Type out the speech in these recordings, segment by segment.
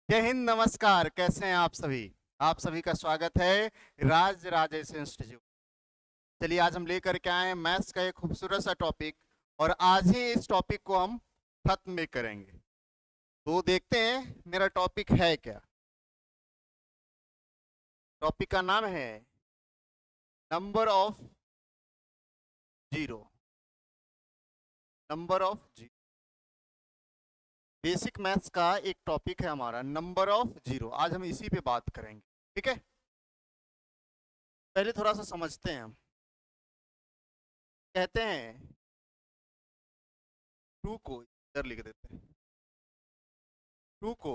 जय हिंद, नमस्कार। कैसे हैं आप सभी? आप सभी का स्वागत है राज राजेश इंस्टीट्यूट। चलिए, आज हम लेकर के आए हैं मैथ्स का एक खूबसूरत सा टॉपिक, और आज ही इस टॉपिक को हम खत्म भी करेंगे। तो देखते हैं मेरा टॉपिक है क्या। टॉपिक का नाम है number of zero. Number of zero, basic maths का एक टॉपिक है हमारा, नंबर ऑफ जीरो। आज हम इसी पे बात करेंगे, ठीक है। पहले थोड़ा सा समझते हैं हम। कहते हैं टू को इधर लिख देते हैं। टू को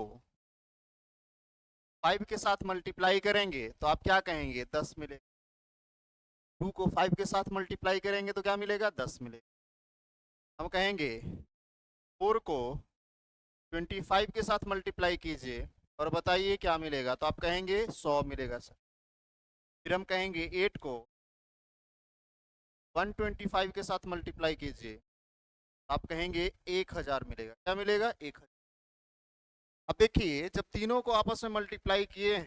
5 के साथ मल्टीप्लाई करेंगे तो आप क्या कहेंगे? 10 मिलेगा। 2 को 5 के साथ मल्टीप्लाई करेंगे तो क्या मिलेगा? 10 मिलेगा। हम कहेंगे 4 को 25 के साथ मल्टीप्लाई कीजिए और बताइए क्या मिलेगा, तो आप कहेंगे 100 मिलेगा सर। फिर हम कहेंगे 8 को 125 के साथ मल्टीप्लाई कीजिए, आप कहेंगे 1000 मिलेगा। क्या मिलेगा? 1000। अब देखिए, जब तीनों को आपस में मल्टीप्लाई किए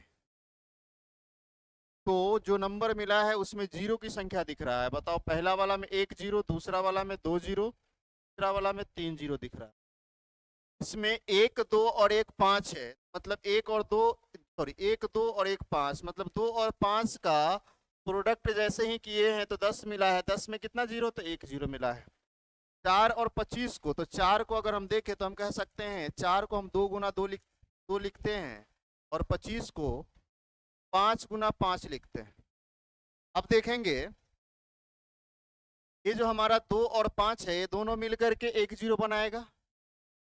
तो जो नंबर मिला है उसमें जीरो की संख्या दिख रहा है। बताओ, पहला वाला में 1 जीरो, दूसरा वाला में 2 जीरो, तीसरा वाला में 3 जीरो दिख रहा है। इसमें 1 2 और 1 5 है, मतलब 1 और 2, सॉरी 1 2 और 1 5, मतलब 2 और 5 का प्रोडक्ट जैसे ही किए हैं तो 10 मिला है। 10 में कितना जीरो? तो 1 जीरो मिला है। 4 और 25 को, तो 4 को अगर हम देखें तो हम कह सकते हैं 4 को हम 2 गुना 2 लिखते हैं, और 25 को 5 गुना 5 लिखते हैं। अब देखेंगे, ये जो हमारा 2 और 5 है, ये दोनों मिलकर के 1 जीरो बनाएगा,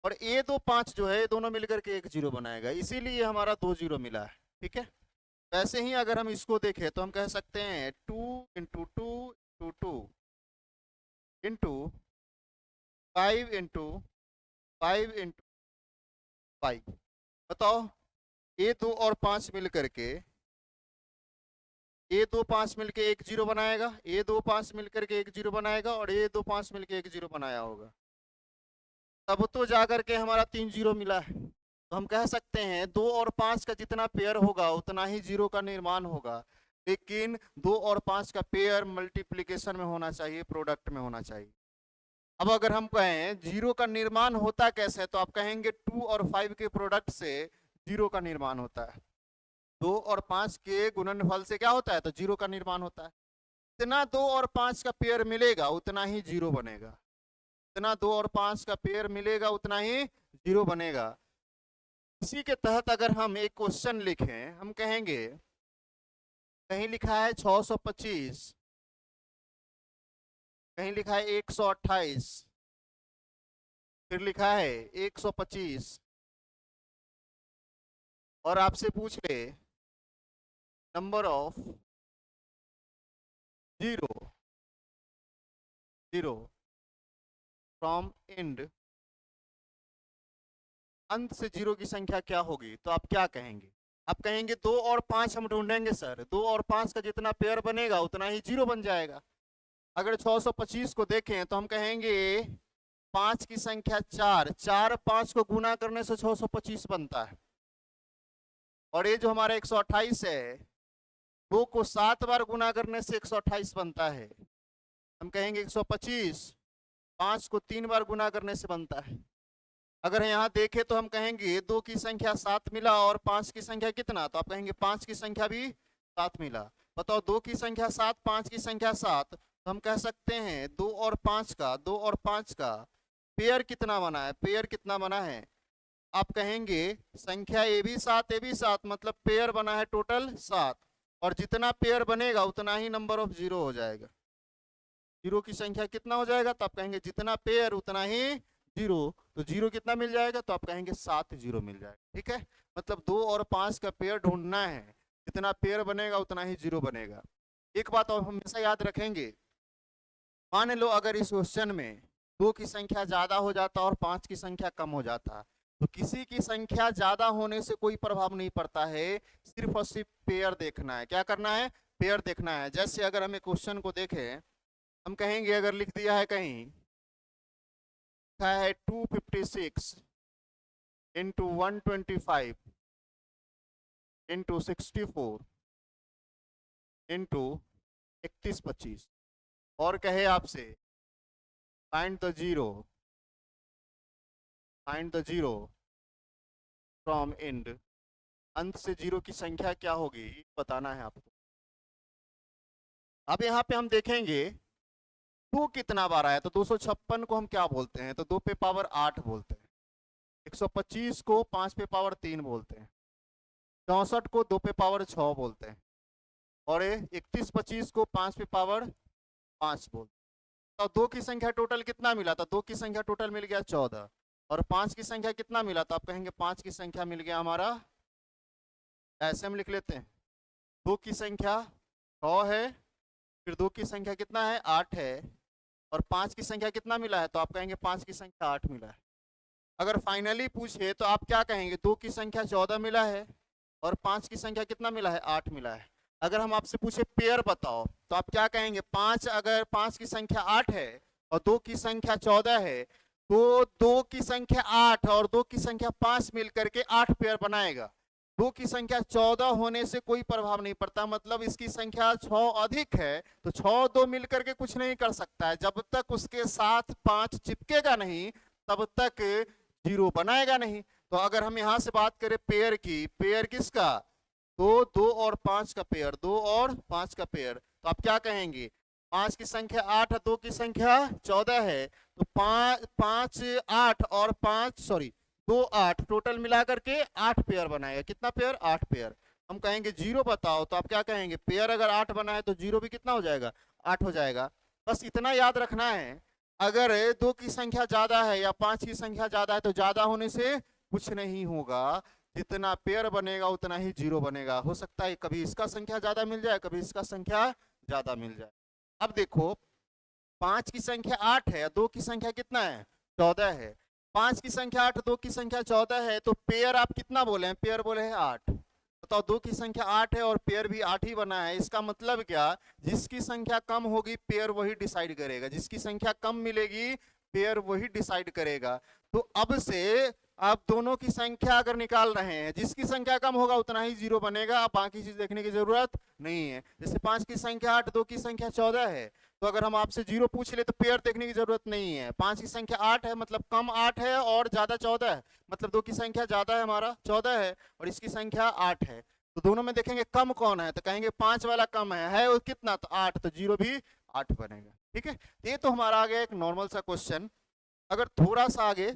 और ये 2 5 जो है, ये दोनों मिलकर के 1 जीरो बनाएगा, इसीलिए हमारा 2 जीरो मिला है। ठीक है। वैसे ही अगर हम इसको देखें तो हम कह सकते हैं 2 into two two two into 5 into 5 into 5। बताओ, ये 2 और 5 मिल करके, ये 2 5 मिलके 1 जीरो बनाएगा, ये 2 5 मिल करके 1 जीरो बनाएगा, और ये 2 5 मिलके 1 जीरो बनाया होगा। तब तो जाकर के हमारा 3 जीरो मिला है। तो हम कह सकते हैं 2 और 5 का जितना पेयर होगा उतना ही जीरो का निर्माण होगा, लेकिन 2 और 5 का पेयर मल्टीप्लिकेशन में होना चाहिए, प्रोडक्ट में होना चाहिए। अब अगर हम कहें जीरो का निर्माण होता कैसे, तो आप कहेंगे 2 और 5 के प्रोडक्ट से जीरो का निर्माण होता है। 2 और 5 के गुणनफल से क्या होता है? तो जीरो का निर्माण होता है। जितना 2 और 5 का पेयर मिलेगा उतना ही जीरो बनेगा। जितना 2 और 5 का पेयर मिलेगा उतना ही जीरो बनेगा। इसी के तहत अगर हम एक क्वेश्चन लिखें, हम कहेंगे, कहीं लिखा है 625, कहीं लिखा है 128, फिर लिखा है 125, और आपसे पूछ ले number of zero, zero from and, अंत से जीरो की संख्या क्या होगी, तो आप क्या कहेंगे? आप कहेंगे 2 और 5 हम ढूंढेंगे सर, 2 और 5 का जितना पेयर बनेगा उतना ही जीरो बन जाएगा। अगर 625 को देखें तो हम कहेंगे 5 की संख्या 4, 4 5 को गुना करने से 625 बनता है, और ये जो हमारा 128 है, 2 को 7 बार गुना करने से 128 बनता है। हम कहेंगे 125 5 को 3 बार गुना करने से बनता है। अगर यहाँ देखें तो हम कहेंगे 2 की संख्या 7 मिला, और 5 की संख्या कितना, तो आप कहेंगे 5 की संख्या भी 7 मिला। बताओ, 2 की संख्या 7, 5 की संख्या 7, तो हम कह सकते हैं 2 और 5 का, 2 और 5 का पेयर कितना बना है? पेयर कितना बना है? आप कहेंगे संख्या ए भी 7, ए भी 7, मतलब पेयर बना है टोटल 7, और जितना पेयर बनेगा उतना ही नंबर ऑफ जीरो हो जाएगा। जीरो की संख्या कितना हो जाएगा? तो आप कहेंगे जितना पेयर उतना ही जीरो। तो जीरो कितना मिल जाएगा? तो आप कहेंगे 7 जीरो मिल जाएगा। ठीक है। मतलब 2 और 5 का पेयर ढूंढना है, जितना पेयर बनेगा उतना ही जीरो बनेगा। एक बात और हमेशा याद रखेंगे, मान लो अगर इस क्वेश्चन में 2 की संख्या ज्यादा हो जाता और 5 की संख्या कम हो जाता, तो किसी की संख्या ज्यादा होने से कोई प्रभाव नहीं पड़ता है, सिर्फ और सिर्फ पेयर देखना है। क्या करना है? पेयर देखना है। जैसे अगर हम क्वेश्चन को देखें, हम कहेंगे, अगर लिख दिया है कहीं, लिखा है 256 इंटू 125, इंटू 64 इंटू 3125 और कहे आपसे find the zero from and, अंत से जीरो की संख्या क्या होगी बताना है आपको। अब यहाँ पे हम देखेंगे 2 कितना बार आया, तो 256 को हम क्या बोलते हैं, तो 2 पे पावर 8 बोलते हैं। 125 को 5 पे पावर 3 बोलते हैं। 64 को 2 पे पावर 6 बोलते हैं। और 3125 को 5 पे पावर 5 बोलते हैं। तो 2 की संख्या टोटल कितना मिला था, 2 की संख्या टोटल मिल गया 14, और 5 की संख्या कितना मिला, तो आप कहेंगे 5 की संख्या मिल गया हमारा, ऐसे हम लिख लेते हैं 2 की संख्या 6 है, फिर 2 की संख्या कितना है 8 है, और 5 की संख्या कितना मिला है, तो आप कहेंगे 5 की संख्या 8 मिला है। अगर फाइनली पूछे तो आप क्या कहेंगे, 2 की संख्या 14 मिला है और 5 की संख्या कितना मिला है 8 मिला है। अगर हम आपसे पूछे पेयर बताओ तो आप क्या कहेंगे, 5 अगर 5 की संख्या 8 है और 2 की संख्या 14 है तो 2 की संख्या 8 और 2 की संख्या 5 मिलकर के 8 पेयर बनाएगा। 2 की संख्या 14 होने से कोई प्रभाव नहीं पड़ता, मतलब इसकी संख्या 6 अधिक है, तो 6 2 मिलकर के कुछ नहीं कर सकता है। जब तक उसके साथ 5 चिपकेगा नहीं तब तक जीरो बनाएगा नहीं। तो अगर हम यहां से बात करें पेयर की, पेयर किसका, तो 2 और 5 का पेयर, 2 और 5 का पेयर, तो आप क्या कहेंगे, 5 की संख्या 8 है, 2 की संख्या 14 है, तो 5 8 और 2 8 टोटल मिला करके 8 पेयर बनाएगा। कितना पेयर, 8 पेयर। हम कहेंगे जीरो बताओ, तो आप क्या कहेंगे, पेयर अगर 8 बना है तो जीरो भी कितना हो जाएगा, 8 हो जाएगा। बस इतना याद रखना है, अगर 2 की संख्या ज्यादा है या 5 की संख्या ज्यादा है तो ज्यादा होने से कुछ नहीं होगा, जितना पेयर बनेगा उतना ही जीरो बनेगा। हो सकता है कभी इसका संख्या ज्यादा मिल जाए, कभी इसका संख्या ज्यादा मिल जाए। अब देखो 5 की संख्या 8 है, 2 की संख्या कितना है 14 है। 5 की संख्या 8, 2 की संख्या 14 है, तो पेयर आप कितना बोले हैं, पेयर बोले हैं 8। बताओ 2 की संख्या 8 है और पेयर भी 8 ही बना है, इसका मतलब क्या, जिसकी संख्या कम होगी पेयर वही डिसाइड करेगा, जिसकी संख्या कम मिलेगी पेयर वही डिसाइड करेगा। तो अब से आप दोनों की संख्या अगर निकाल रहे हैं, जिसकी संख्या कम होगा उतना ही जीरो बनेगा, आप बाकी चीज देखने की जरूरत नहीं है। जैसे 5 की संख्या 8, 2 की संख्या 14 है, तो अगर हम आपसे जीरो पूछ ले तो पेयर देखने की जरूरत नहीं है। 5 की संख्या 8 है मतलब कम 8 है और ज्यादा 14 है, मतलब 2 की संख्या ज्यादा है हमारा 14 है और इसकी संख्या 8 है, तो दोनों में देखेंगे कम कौन है, तो कहेंगे 5 वाला कम है वो कितना, तो 8, तो जीरो भी 8 बनेगा। ठीक है, ये तो हमारा आ गया एक नॉर्मल सा क्वेश्चन। अगर थोड़ा सा आगे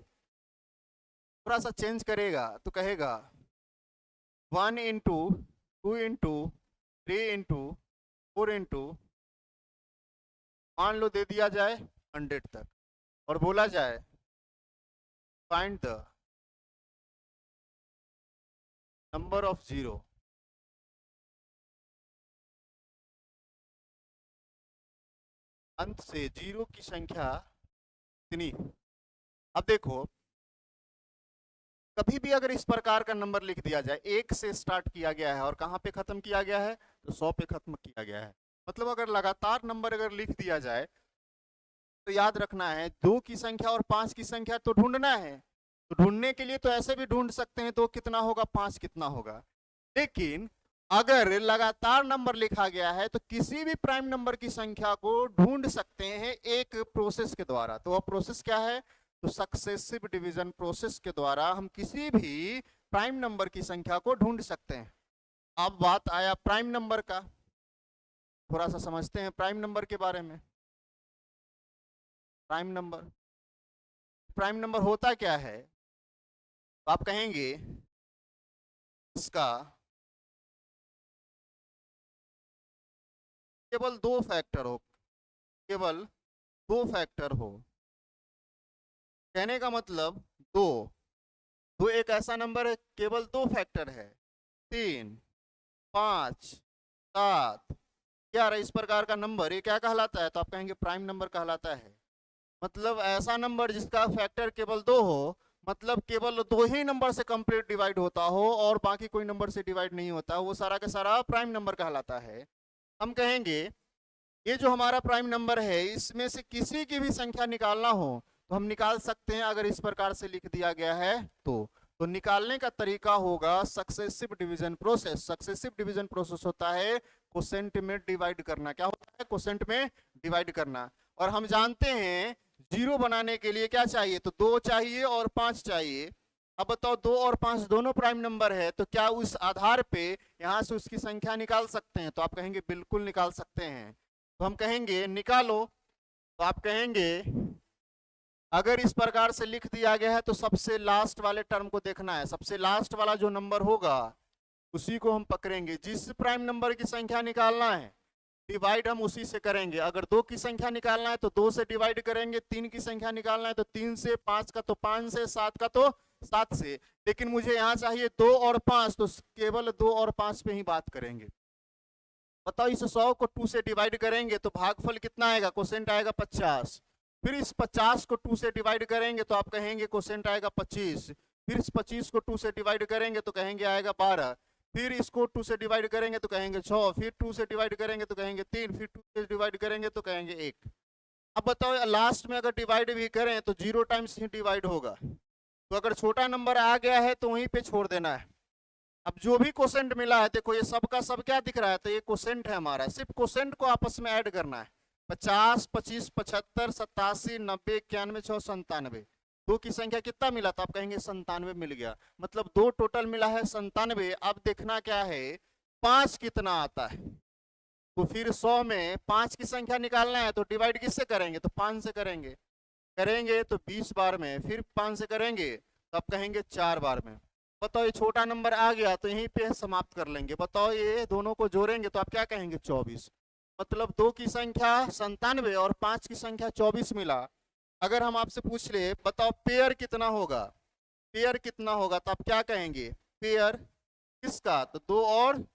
थोड़ा सा चेंज करेगा तो कहेगा 1 इंटू 2 इंटू 3 इंटू 4 इंटू, मान लो दे दिया जाए 100 तक और बोला जाए find the number of zero, अंत से जीरो की संख्या कितनी। अब देखो कभी भी अगर इस प्रकार का नंबर लिख दिया जाए, 1 से स्टार्ट किया गया है और कहाँ पे खत्म किया गया है, तो 100 पे खत्म किया गया है, मतलब अगर लगातार नंबर अगर लिख दिया जाए तो याद रखना है 2 की संख्या और 5 की संख्या तो ढूंढना है। तो ढूंढने के लिए तो ऐसे भी ढूंढ सकते हैं 2 कितना होगा 5 कितना होगा, लेकिन अगर लगातार नंबर लिखा गया है तो किसी भी प्राइम नंबर की संख्या को ढूंढ सकते हैं एक प्रोसेस के द्वारा। तो वह प्रोसेस क्या है, तो सक्सेसिव डिवीजन प्रोसेस के द्वारा हम किसी भी प्राइम नंबर की संख्या को ढूंढ सकते हैं। अब बात आया प्राइम नंबर का, थोड़ा सा समझते हैं प्राइम नंबर के बारे में। प्राइम नंबर होता क्या है, तो आप कहेंगे इसका केवल 2 फैक्टर हो, केवल 2 फैक्टर हो। कहने का मतलब दो दो एक ऐसा नंबर है केवल 2 फैक्टर है, 3 5 7 11 इस प्रकार का नंबर ये क्या कहलाता है, तो आप कहेंगे प्राइम नंबर कहलाता है। मतलब ऐसा नंबर जिसका फैक्टर केवल 2 हो, मतलब केवल 2 ही नंबर से कंप्लीट डिवाइड होता हो और बाकी कोई नंबर से डिवाइड नहीं होता, वो सारा का सारा प्राइम नंबर कहलाता है। हम कहेंगे ये जो हमारा प्राइम नंबर है इसमें से किसी की भी संख्या निकालना हो तो हम निकाल सकते हैं अगर इस प्रकार से लिख दिया गया है तो। तो निकालने का तरीका होगा successive division process. Successive division process होता है क्वोशेंट में डिवाइड करना। क्या होता है? क्वोशेंट में डिवाइड करना। और हम जानते हैं जीरो बनाने के लिए क्या चाहिए, तो 2 चाहिए और 5 चाहिए। अब बताओ 2 और 5 दोनों प्राइम नंबर है, तो क्या उस आधार पे यहां से उसकी संख्या निकाल सकते हैं? तो आप कहेंगे बिल्कुल निकाल सकते हैं। तो हम कहेंगे निकालो, तो आप कहेंगे अगर इस प्रकार से लिख दिया गया है तो सबसे लास्ट वाले टर्म को देखना है। सबसे लास्ट वाला जो नंबर होगा उसी को हम पकड़ेंगे। जिस प्राइम नंबर की संख्या निकालना है डिवाइड हम उसी से करेंगे। अगर 2 की संख्या निकालना है तो 2 से डिवाइड करेंगे, 3 की संख्या निकालना है तो 3 से, 5 का तो 5 से, 7 का तो 7 से। लेकिन मुझे यहाँ चाहिए 2 और 5, तो केवल 2 और 5 पे ही बात करेंगे। बताओ इस 100 को 2 से डिवाइड करेंगे तो भागफल कितना आएगा? क्वोशेंट आएगा 50। फिर इस 50 को 2 से डिवाइड करेंगे तो आप कहेंगे क्वोशेंट आएगा 25। फिर इस 25 को 2 से डिवाइड करेंगे तो कहेंगे आएगा 12। फिर इसको 2 से डिवाइड करेंगे तो कहेंगे 6। फिर 2 से डिवाइड करेंगे तो कहेंगे 3। फिर 2 से डिवाइड करेंगे तो कहेंगे 1। अब बताओ लास्ट में अगर डिवाइड भी करें तो 0 टाइम्स ही डिवाइड होगा। तो अगर छोटा नंबर आ गया है तो वहीं पे छोड़ देना है। अब जो भी क्वोशेंट मिला है, देखो ये सब का सब क्या दिख रहा है, तो ये क्वोशेंट है हमारा। सिर्फ क्वोशेंट को आपस में ऐड करना है। 50, 25, 75, 87, 90, 91, 6, 97। 2 की संख्या कितना मिला? तो आप कहेंगे 97 मिल गया। मतलब 2 टोटल मिला है 97। अब देखना क्या है 5 कितना आता है। तो फिर 100 में 5 की संख्या निकालना है तो डिवाइड किससे करेंगे? तो 5 से करेंगे तो 20 बार में। फिर 5 से करेंगे तो आप कहेंगे 4 बार में। बताओ ये छोटा नंबर आ गया तो यहीं पे समाप्त कर लेंगे। बताओ ये दोनों को जोड़ेंगे तो आप क्या कहेंगे? 24। मतलब 2 की संख्या 97 और 5 की संख्या 24 मिला। अगर हम आपसे पूछ ले बताओ पेयर कितना होगा, पेयर कितना होगा, तो आप क्या कहेंगे? पेयर किसका? तो 2 और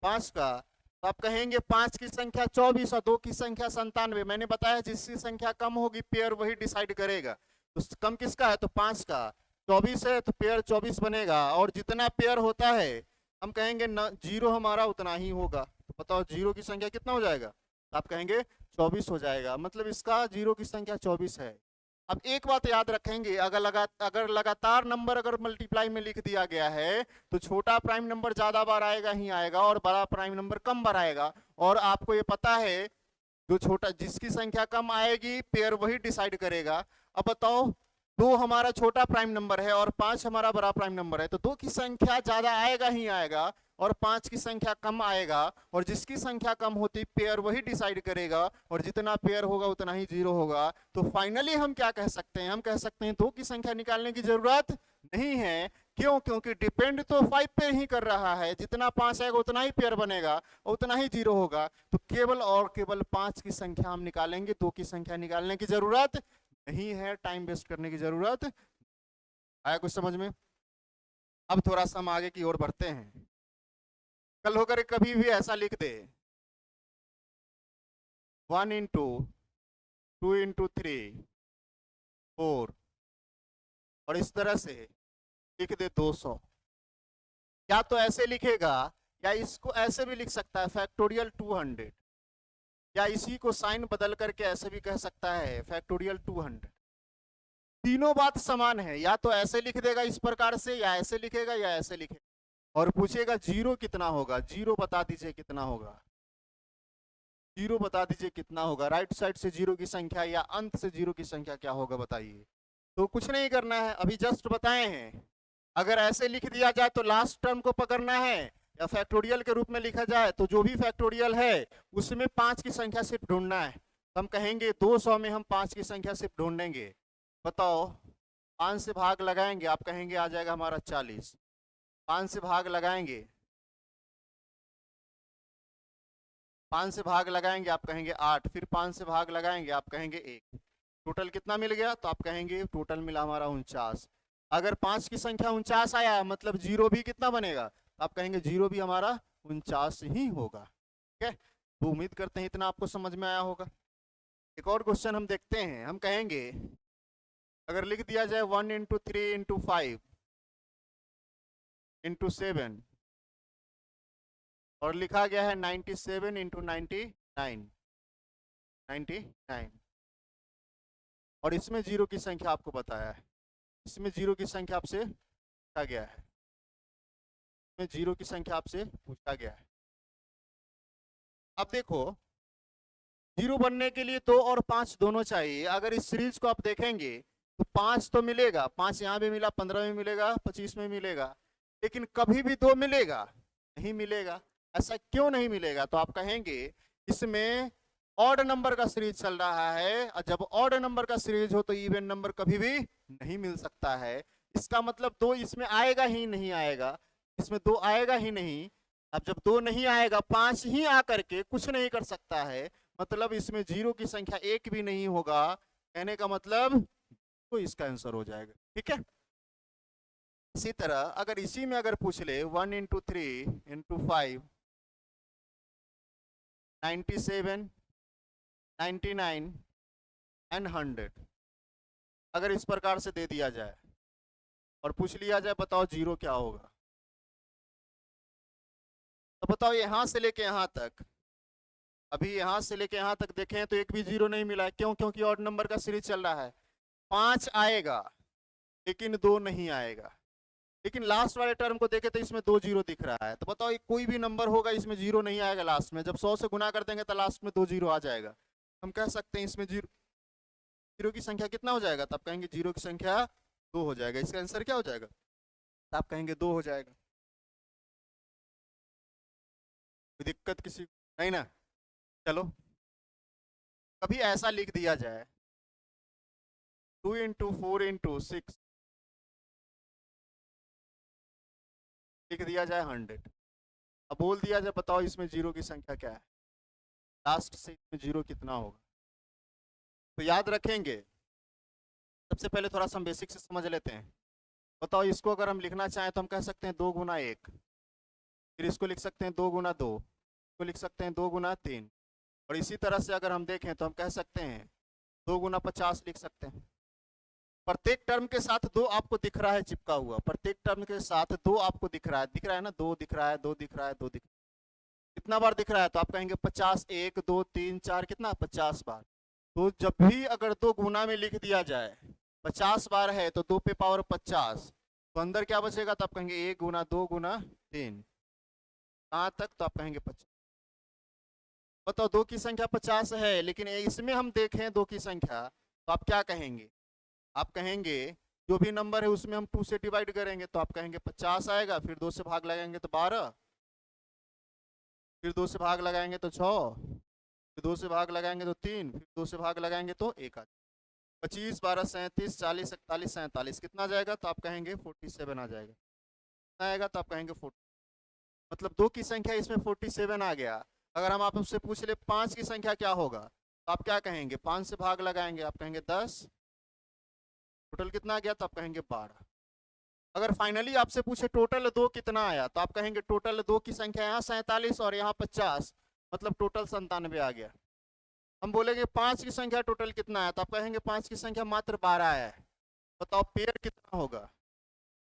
5 का। तो आप कहेंगे 5 की संख्या 24 और 2 की संख्या 97। मैंने बताया जिसकी संख्या कम होगी पेयर वही डिसाइड करेगा। तो कम किसका है? तो 5 का। 24 है तो पेयर 24 बनेगा। और जितना पेयर होता है हम कहेंगे न, 0 हमारा उतना ही होगा। तो बताओ 0 की संख्या कितना हो जाएगा? तो आप कहेंगे 24 हो जाएगा। मतलब इसका 0 की संख्या 24 है। अब एक बात याद रखेंगे, अगर लगातार नंबर अगर मल्टीप्लाई में लिख दिया गया है तो छोटा प्राइम नंबर ज्यादा बार आएगा ही आएगा और बड़ा प्राइम नंबर कम बार आएगा। और आपको ये पता है जो छोटा जिसकी संख्या कम आएगी पेयर वही डिसाइड करेगा। अब बताओ 2 हमारा छोटा प्राइम नंबर है और 5 हमारा बड़ा प्राइम नंबर है, तो 2 की संख्या ज्यादा आएगा ही आएगा और 5 की संख्या कम आएगा। और जिसकी संख्या कम होती पेयर वही डिसाइड करेगा और जितना पेयर होगा उतना ही 0 होगा। तो फाइनली हम क्या कह सकते हैं? हम कह सकते हैं 2 की संख्या निकालने की जरूरत नहीं है। क्यों? क्योंकि डिपेंड तो 5 पे ही कर रहा है। जितना 5 आएगा उतना ही पेयर बनेगा और उतना ही 0 होगा। तो केवल और केवल 5 की संख्या हम निकालेंगे, 2 की संख्या निकालने की जरूरत नहीं है, टाइम वेस्ट करने की जरूरत। आया कुछ समझ में? अब थोड़ा सा हम आगे की ओर बढ़ते हैं। कल होकर कभी भी ऐसा लिख दे 1 इंटू 2 इंटू 3 4 और इस तरह से लिख दे 200। या तो ऐसे लिखेगा या इसको ऐसे भी लिख सकता है फैक्टोरियल 200, या इसी को साइन बदल करके ऐसे भी कह सकता है फैक्टोरियल 200। तीनों बात समान है। या तो ऐसे लिख देगा इस प्रकार से, या ऐसे लिखेगा या ऐसे लिखेगा। और पूछेगा 0 कितना होगा? 0 बता दीजिए कितना होगा? 0 बता दीजिए कितना होगा? राइट साइड से 0 की संख्या या अंत से 0 की संख्या क्या होगा बताइए। तो कुछ नहीं करना है, अभी जस्ट बताए हैं। अगर ऐसे लिख दिया जाए तो लास्ट टर्म को पकड़ना है, या फैक्टोरियल के रूप में लिखा जाए तो जो भी फैक्टोरियल है उसमें 5 की संख्या सिर्फ ढूंढना है। तो हम कहेंगे 200 में हम 5 की संख्या सिर्फ ढूंढेंगे। बताओ 5 से भाग लगाएंगे, आप कहेंगे आ जाएगा हमारा 40। 5 से भाग लगाएंगे, 5 से भाग लगाएंगे आप कहेंगे 8। फिर 5 से भाग लगाएंगे आप कहेंगे 1। टोटल कितना मिल गया? तो आप कहेंगे टोटल मिला हमारा 49। अगर 5 की संख्या 49 आया मतलब 0 भी कितना बनेगा? तो आप कहेंगे 0 भी हमारा 49 ही होगा। ठीक है, तो उम्मीद करते हैं इतना आपको समझ में आया होगा। एक और क्वेश्चन हम देखते हैं। हम कहेंगे अगर लिख दिया जाए 1 इंटू 3 इंटू 5 इंटू 7 और लिखा गया है 97 इंटू 99 और इसमें 0 की संख्या आपको बताया है, इसमें 0 की संख्या आपसे पूछा गया है, इसमें जीरो की संख्या आपसे पूछा गया है। अब देखो, जीरो बनने के लिए 2 और 5 दोनों चाहिए। अगर इस सीरीज को आप देखेंगे तो 5 तो मिलेगा, 5 यहाँ भी मिला, 15 में मिलेगा, 25 में मिलेगा, लेकिन कभी भी 2 मिलेगा नहीं मिलेगा। ऐसा क्यों नहीं मिलेगा? तो आप कहेंगे इसमें ऑड नंबर का सीरीज चल रहा है, और जब ऑड नंबर का सीरीज हो तो इवन नंबर कभी भी नहीं मिल सकता है। इसका मतलब 2 इसमें आएगा ही नहीं आएगा, इसमें 2 आएगा ही नहीं। अब जब 2 नहीं आएगा, 5 ही आकर के कुछ नहीं कर सकता है, मतलब इसमें जीरो की संख्या एक भी नहीं होगा। कहने का मतलब तो इसका आंसर हो जाएगा। ठीक है, इसी तरह अगर इसी में अगर पूछ ले 1 इंटू 3 इंटू 5 97 99 एंड 100, अगर इस प्रकार से दे दिया जाए और पूछ लिया जाए बताओ जीरो क्या होगा, तो बताओ यहां से लेके यहां तक, अभी यहां से लेके यहां तक देखें तो एक भी जीरो नहीं मिला है। क्यों? क्योंकि ऑड नंबर का सीरीज चल रहा है। 5 आएगा लेकिन 2 नहीं आएगा, लेकिन लास्ट वाले टर्म को देखें तो इसमें 2 जीरो दिख रहा है। तो बताओ कोई भी नंबर होगा इसमें जीरो नहीं आएगा लास्ट में। जब 100 से गुना कर देंगे तो लास्ट में 2 जीरो आ जाएगा। हम कह सकते हैं इसमें जीरो की संख्या कितना हो जाएगा? तो आप कहेंगे जीरो की संख्या 2 हो जाएगा। इसका आंसर क्या हो जाएगा? तो आप कहेंगे 2 हो जाएगा। कोई दिक्कत किसी नहीं ना? चलो, कभी ऐसा लिख दिया जाए 2 इंटू 4 इंटू 6 लिख दिया जाए 100। अब बोल दिया जाए बताओ इसमें जीरो की संख्या क्या है, लास्ट से इसमें जीरो कितना होगा। तो याद रखेंगे, सबसे पहले थोड़ा सा हम बेसिक से समझ लेते हैं। बताओ इसको अगर हम लिखना चाहें तो हम कह सकते हैं 2 गुना 1, फिर इसको लिख सकते हैं 2 गुना 2, इसको लिख सकते हैं 2 गुना 3, और इसी तरह से अगर हम देखें तो हम कह सकते हैं 2 गुना 50 लिख सकते हैं। प्रत्येक टर्म के साथ 2 आपको दिख रहा है चिपका हुआ, प्रत्येक टर्म के साथ 2 आपको दिख रहा है ना, 2 दिख रहा है, 2 दिख रहा है, 2 दिख रहा है। कितना बार दिख रहा है? तो आप कहेंगे 50, 1 2 3 4 कितना 50 बार। तो जब भी अगर 2 गुना में लिख दिया जाए 50 बार है तो 2 पे पावर 50, तो अंदर क्या बचेगा? तो आप कहेंगे 1 गुना 2 गुना 3, कहाँ तक? तो आप कहेंगे 50। बताओ 2 की संख्या 50 है, लेकिन इसमें हम देखें 2 की संख्या तो आप क्या कहेंगे? आप कहेंगे जो भी नंबर है उसमें हम 2 से डिवाइड करेंगे, तो आप कहेंगे 50 आएगा, फिर 2 से भाग लगाएंगे तो 12, फिर 2 से भाग लगाएंगे तो 6, फिर 2 से भाग लगाएंगे तो 3, फिर 2 से भाग लगाएंगे तो 1 आ। 25 12 37 40 41 47 कितना आ जाएगा? तो आप कहेंगे 47 आ जाएगा। कितना आएगा? तो आप कहेंगे 40। मतलब 2 की संख्या इसमें 47 आ गया। अगर हम आपसे पूछ ले 5 की संख्या क्या होगा, तो आप क्या कहेंगे? 5 से भाग लगाएंगे, आप कहेंगे 10, टोटल कितना आ गया? तो आप कहेंगे 12। अगर फाइनली आपसे पूछे टोटल 2 कितना आया, तो आप कहेंगे टोटल 2 की संख्या यहाँ 47 और यहाँ 50, मतलब टोटल 97 आ गया। हम बोलेंगे 5 की संख्या टोटल कितना है, तो आप कहेंगे 5 की संख्या मात्र 12 है। बताओ पेयर कितना होगा?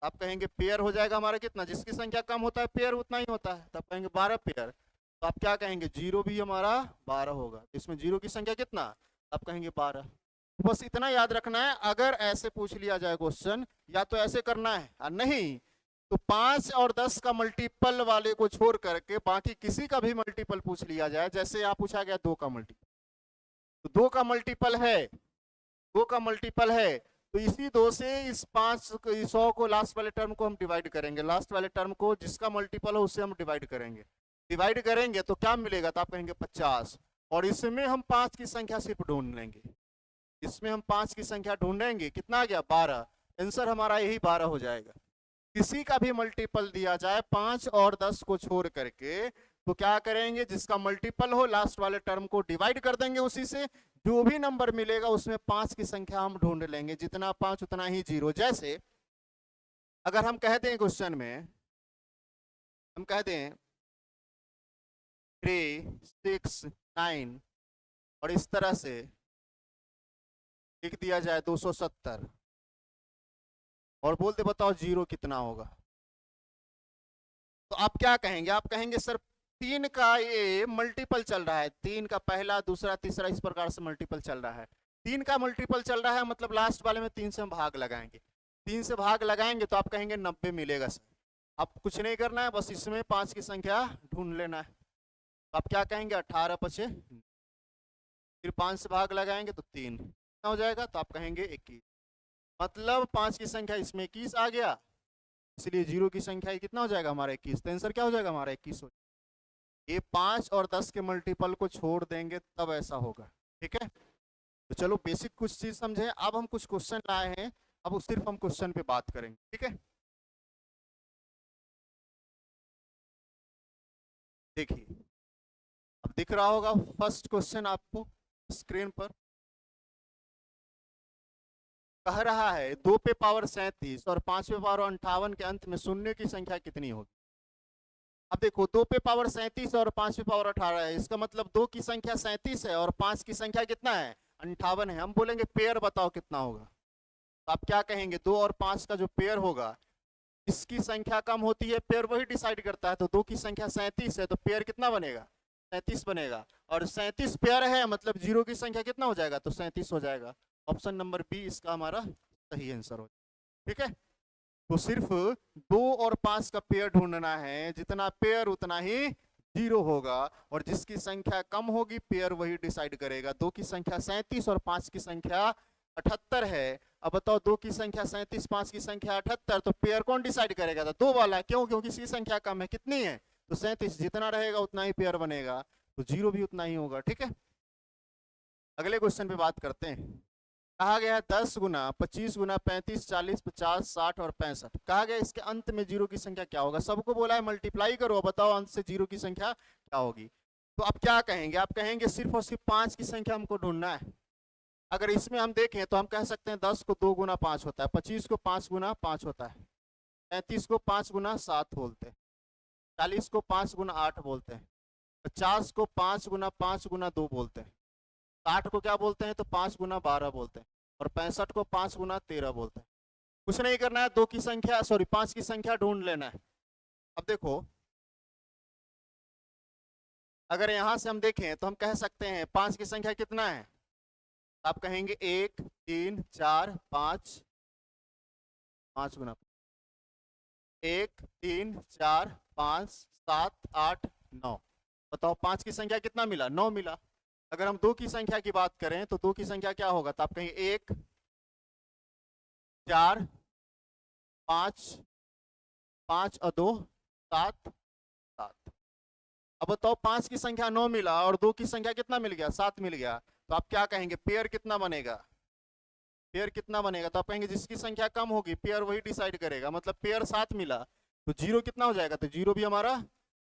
आप कहेंगे पेयर हो जाएगा हमारा कितना? जिसकी संख्या कम होता है पेयर उतना ही होता है, तो आप कहेंगे 12 पेयर। तो आप क्या कहेंगे? जीरो भी हमारा 12 होगा। इसमें जीरो की संख्या कितना? आप कहेंगे 12। बस इतना याद रखना है। अगर ऐसे पूछ लिया जाए क्वेश्चन, या तो ऐसे करना है और नहीं तो 5 और 10 का मल्टीपल वाले को छोड़ करके बाकी किसी का भी मल्टीपल पूछ लिया जाए। जैसे यहाँ पूछा गया 2 का मल्टीपल, तो 2 का मल्टीपल है, 2 का मल्टीपल है, तो इसी 2 से इस 5 100 को लास्ट वाले टर्म को हम डिवाइड करेंगे। लास्ट वाले टर्म को जिसका मल्टीपल हो उससे हम डिवाइड करेंगे। डिवाइड करेंगे तो क्या मिलेगा? तो आप कहेंगे 50, और इसमें हम 5 की संख्या सिर्फ ढूंढ लेंगे। इसमें हम 5 की संख्या ढूंढेंगे, कितना आ गया? 12। आंसर हमारा यही 12 हो जाएगा। किसी का भी मल्टीपल दिया जाए 5 और 10 को छोड़ करके, तो क्या करेंगे? जिसका मल्टीपल हो लास्ट वाले टर्म को डिवाइड कर देंगे उसी से, जो भी नंबर मिलेगा उसमें 5 की संख्या हम ढूंढ लेंगे, जितना 5 उतना ही जीरो। जैसे अगर हम कह दें क्वेश्चन में, हम कह दें 3 6 9 और इस तरह से लिख दिया जाए 270 और बोलते बताओ जीरो कितना होगा, तो आप क्या कहेंगे? आप कहेंगे सर 3 का ये मल्टीपल चल रहा है, 3 का पहला दूसरा तीसरा इस प्रकार से मल्टीपल चल रहा है। 3 का मल्टीपल चल रहा है मतलब लास्ट वाले में 3 से हम भाग लगाएंगे। 3 से भाग लगाएंगे तो आप कहेंगे 90 मिलेगा सर। आप कुछ नहीं करना है, बस इसमें 5 की संख्या ढूंढ लेना है। तो आप क्या कहेंगे 18 पचे, फिर 5 से भाग लगाएंगे तो 3 कितना हो जाएगा, तो आप कहेंगे 21। मतलब 5 की संख्या इसमें 21 आ गया, इसलिए 0 की संख्या कितना हो जाएगा हमारा 21। तो आंसर क्या हो जाएगा हमारा 21 हो। ये 5 और 10 के मल्टीपल को छोड़ देंगे तब ऐसा होगा, ठीक है। तो चलो बेसिक कुछ चीज समझे, अब हम कुछ क्वेश्चन लाए हैं, अब सिर्फ हम क्वेश्चन पे बात करेंगे, ठीक है। देखिए अब दिख रहा होगा फर्स्ट क्वेश्चन आपको स्क्रीन पर। कह रहा है 2 पे पावर 37 और 5 पे पावर 58 के अंत में शून्य की संख्या कितनी होगी। अब देखो 2 पे पावर 37 और 5 पे पावर 18 है, इसका मतलब 2 की संख्या 37 है और 5 की संख्या कितना है 58 है। हम बोलेंगे पेयर बताओ कितना होगा, तो आप क्या कहेंगे 2 और 5 का जो पेयर होगा, इसकी संख्या कम होती है, पेयर वही डिसाइड करता है। तो 2 की संख्या 37 है तो पेयर कितना बनेगा 37 बनेगा, और 37 पेयर है मतलब 0 की संख्या कितना हो जाएगा, तो 37 हो जाएगा। ऑप्शन नंबर बी इसका हमारा सही आंसर हो, ठीक है। तो सिर्फ 2 और 5 का पेयर ढूंढना है, जितना पेयर उतना ही 0 होगा, और जिसकी संख्या कम होगी पेयर वही डिसाइड करेगा। 2 की संख्या 37 और 5 की संख्या 78 है। अब बताओ 2 की संख्या 37, 5 की संख्या 78, तो पेयर कौन डिसाइड करेगा, तो 2 वाला। क्यों, क्योंकि इसकी संख्या कम है, कितनी है, तो 37, जितना रहेगा उतना ही पेयर बनेगा, तो 0 भी उतना ही होगा, ठीक है। अगले क्वेश्चन पे बात करते हैं। कहा गया 10 गुना 25 गुना 35 40 50 60 और 65। कहा गया इसके अंत में 0 की संख्या क्या होगा। सबको बोला है मल्टीप्लाई करो, बताओ अंत से 0 की संख्या क्या होगी। तो आप क्या कहेंगे, आप कहेंगे सिर्फ और सिर्फ 5 की संख्या हमको ढूंढना है। अगर इसमें हम देखें तो हम कह सकते हैं 10 को 2 गुना 5 होता है, 25 को 5 गुना 5 होता है, 35 को 5 गुना 7 बोलते हैं, 40 को 5 गुना 8 बोलते हैं, 50 को 5 गुना 5 गुना 2 बोलते हैं, 60 को क्या बोलते हैं, तो 5 गुना 12 बोलते हैं, और 65 को 5 गुना 13 बोलते हैं। कुछ नहीं करना है, 2 की संख्या 5 की संख्या ढूंढ लेना है। अब देखो अगर यहां से हम देखें तो हम कह सकते हैं 5 की संख्या कितना है, आप कहेंगे 1 3 4 5, 5 गुना 1 3 4 5 7 8 9। बताओ 5 की संख्या कितना मिला, 9 मिला। अगर हम 2 की संख्या की बात करें तो 2 की संख्या क्या होगा, तो आप कहेंगे 1 4 5 5 और 2 7 7। अब बताओ 5 की संख्या 9 मिला और 2 की संख्या कितना मिल गया, 7 मिल गया। तो आप क्या कहेंगे पेयर कितना बनेगा, पेयर कितना बनेगा, तो आप कहेंगे जिसकी संख्या कम होगी पेयर वही डिसाइड करेगा। मतलब पेयर 7 मिला तो 0 कितना हो जाएगा, तो 0 भी हमारा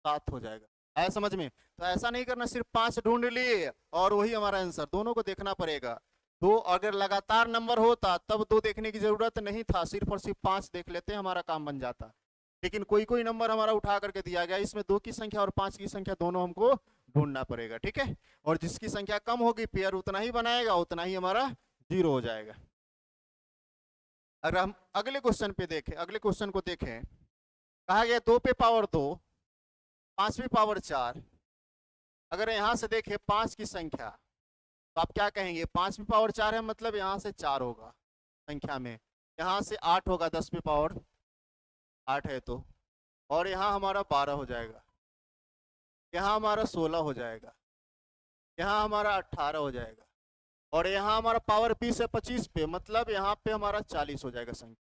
7 हो जाएगा। आया समझ में। तो ऐसा नहीं करना सिर्फ 5 ढूंढ लिए और वही हमारा आंसर, दोनों को देखना पड़ेगा। तो अगर लगातार नंबर होता तब 2 देखने की जरूरत नहीं था, सिर्फ और सिर्फ 5 देख लेते हमारा काम बन जाता। लेकिन कोई कोई नंबर हमारा उठा करके दिया गया, इसमें 2 की संख्या और 5 की संख्या दोनों हमको ढूंढना पड़ेगा, ठीक है। और जिसकी संख्या कम होगी पेयर उतना ही बनाएगा, उतना ही हमारा 0 हो जाएगा। अगर हम अगले क्वेश्चन पे देखें, अगले क्वेश्चन को देखें, कहा गया 2 पे पावर 2 5 पे पावर 4। अगर यहां से देखें 5 की संख्या तो आप क्या कहेंगे 5 पे पावर 4 है मतलब यहां से 4 होगा संख्या में, यहां से 8 होगा 10 पे पावर 8 है तो, और यहाँ हमारा 12 हो जाएगा, यहाँ हमारा 16 हो जाएगा, यहाँ हमारा 18 हो जाएगा, और यहाँ हमारा पावर 20 है 25 पे, मतलब यहाँ पे हमारा 40 हो जाएगा संख्या।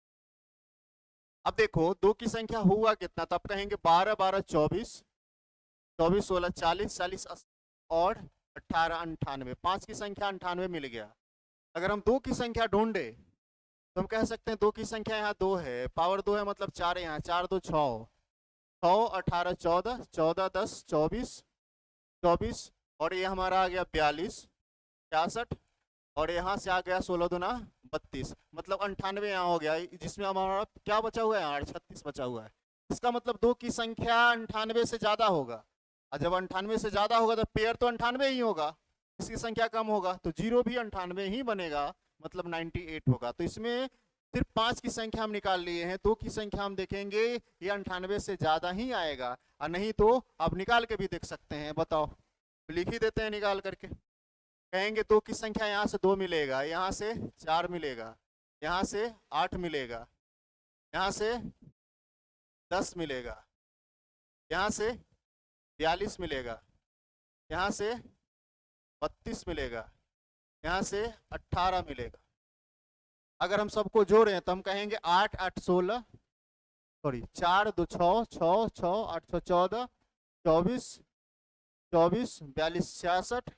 अब देखो 2 की संख्या हुआ कितना, तो आप कहेंगे 12 12 24 24 16 40 40 और 18 98। 5 की संख्या 98 मिल गया। अगर हम 2 की संख्या ढूंढे तो हम कह सकते हैं 2 की संख्या यहाँ 2 है, पावर 2 है मतलब 4 यहाँ, 4 2 6 6 18 14 14 10 24 24, और ये हमारा आ गया 42 66, और यहाँ से आ गया 16 दूना 32, मतलब 98 यहाँ हो गया, जिसमें हमारा क्या बचा हुआ है 36 बचा हुआ है। इसका मतलब 2 की संख्या 98 से ज्यादा होगा, और जब 98 से ज्यादा होगा तो पेयर तो 98 ही होगा, इसकी संख्या कम होगा तो 0 भी 98 ही बनेगा, मतलब 98 होगा। तो इसमें सिर्फ 5 की संख्या हम निकाल लिए हैं, 2 की संख्या हम देखेंगे ये 98 से ज्यादा ही आएगा, और नहीं तो आप निकाल के भी देख सकते हैं। बताओ लिख ही देते हैं निकाल करके, कहेंगे 2 की संख्या यहाँ से 2 मिलेगा, यहाँ से 4 मिलेगा, यहाँ से 8 मिलेगा, यहाँ से 10 मिलेगा, यहाँ से 42 मिलेगा, यहाँ से 32 मिलेगा, यहाँ से 18 मिलेगा। अगर हम सबको जोड़ें तो हम कहेंगे 8 8 16, सॉरी 4 2 6 6 6 8 6 14 24 24 42 66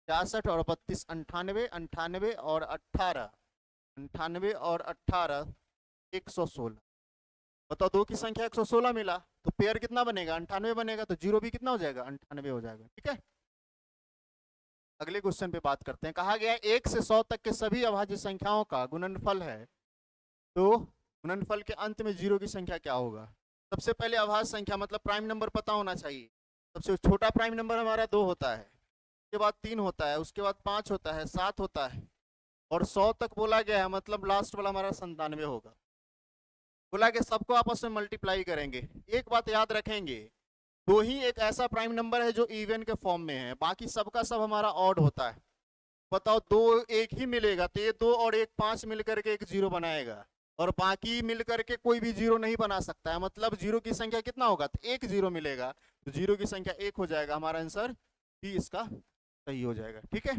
66 और 32 98 98 और 18 98 और 18 116। बताओ दो की संख्या 116 मिला तो पेयर कितना बनेगा? 98 बनेगा, तो जीरो भी कितना हो जाएगा? 98 हो जाएगा। ठीक है, अगले क्वेश्चन पे बात करते हैं। कहा गया 1 से 100 तक के सभी अभाज्य संख्याओं का गुणनफल है, तो गुणनफल के अंत में जीरो की संख्या क्या होगा? सबसे पहले अभाज्य संख्या मतलब प्राइम नंबर पता होना चाहिए। सबसे छोटा प्राइम नंबर हमारा 2 होता है, उसके बाद 3 होता है, उसके बाद 5 होता है, 7 होता है, और 100 तक बोला गया है, मतलब लास्ट वाला हमारा 97 होगा। बोला कि सबको आपस में मल्टीप्लाई करेंगे। एक बात याद रखेंगे, दो ही एक ऐसा प्राइम नंबर है जो इवन के फॉर्म में है, बाकी सबका सब हमारा ऑड होता है। बताओ दो एक ही मिलेगा तो ये 2 और 1 5 मिलकर के एक जीरो बनाएगा, और बाकी मिलकर के कोई भी जीरो नहीं बना सकता है। मतलब जीरो की संख्या कितना होगा? तो एक जीरो मिलेगा, तो जीरो की संख्या 1 हो जाएगा। हमारा आंसर भी इसका सही हो जाएगा। ठीक है,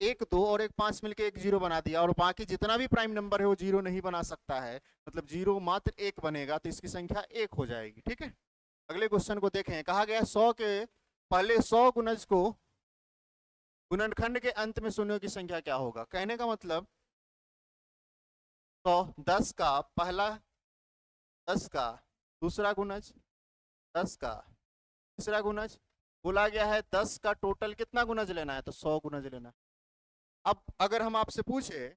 1 2 और 1 5 मिलकर एक जीरो बना दिया, और बाकी जितना भी प्राइम नंबर है वो जीरो नहीं बना सकता है, मतलब जीरो मात्र 1 बनेगा, तो इसकी संख्या 1 हो जाएगी। ठीक है, अगले क्वेश्चन को देखें। कहा गया 100 के पहले 100 गुणज को गुणनखंड के अंत में शून्यों की संख्या क्या होगा? कहने का मतलब 100 10 का पहला, 10 का दूसरा गुणज, 10 का तीसरा गुणज। बोला गया है 10 का टोटल कितना गुणज लेना है? तो 100 गुणज लेना है। अब अगर हम आपसे पूछे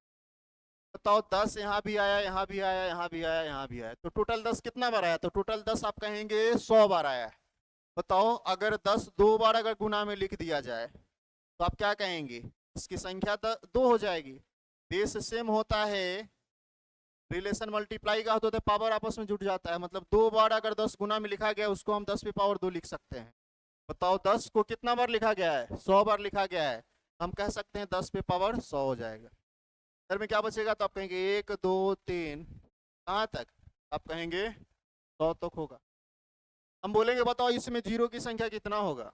बताओ 10 यहाँ भी आया, यहाँ भी आया, यहाँ भी आया, यहाँ भी आया, तो टोटल 10 कितना बार आया? तो टोटल 10 आप कहेंगे 100 बार आया है। बताओ अगर 10 2 बार अगर गुना में लिख दिया जाए तो आप क्या कहेंगे? इसकी संख्या 2 हो जाएगी। बेस सेम होता है, रिलेशन मल्टीप्लाई का होता है, पावर आपस में जुड़ जाता है। मतलब 2 बार अगर 10 गुना में लिखा गया उसको हम 10 पे पावर 2 लिख सकते हैं। बताओ 10 को कितना बार लिखा गया है? 100 बार लिखा गया है, हम कह सकते हैं 10 पे पावर 100 हो जाएगा। सर में क्या बचेगा? तो आप कहेंगे 1 2 3, कहाँ तक? आप कहेंगे 100 तक होगा। हम बोलेंगे बताओ इसमें जीरो की संख्या कितना होगा,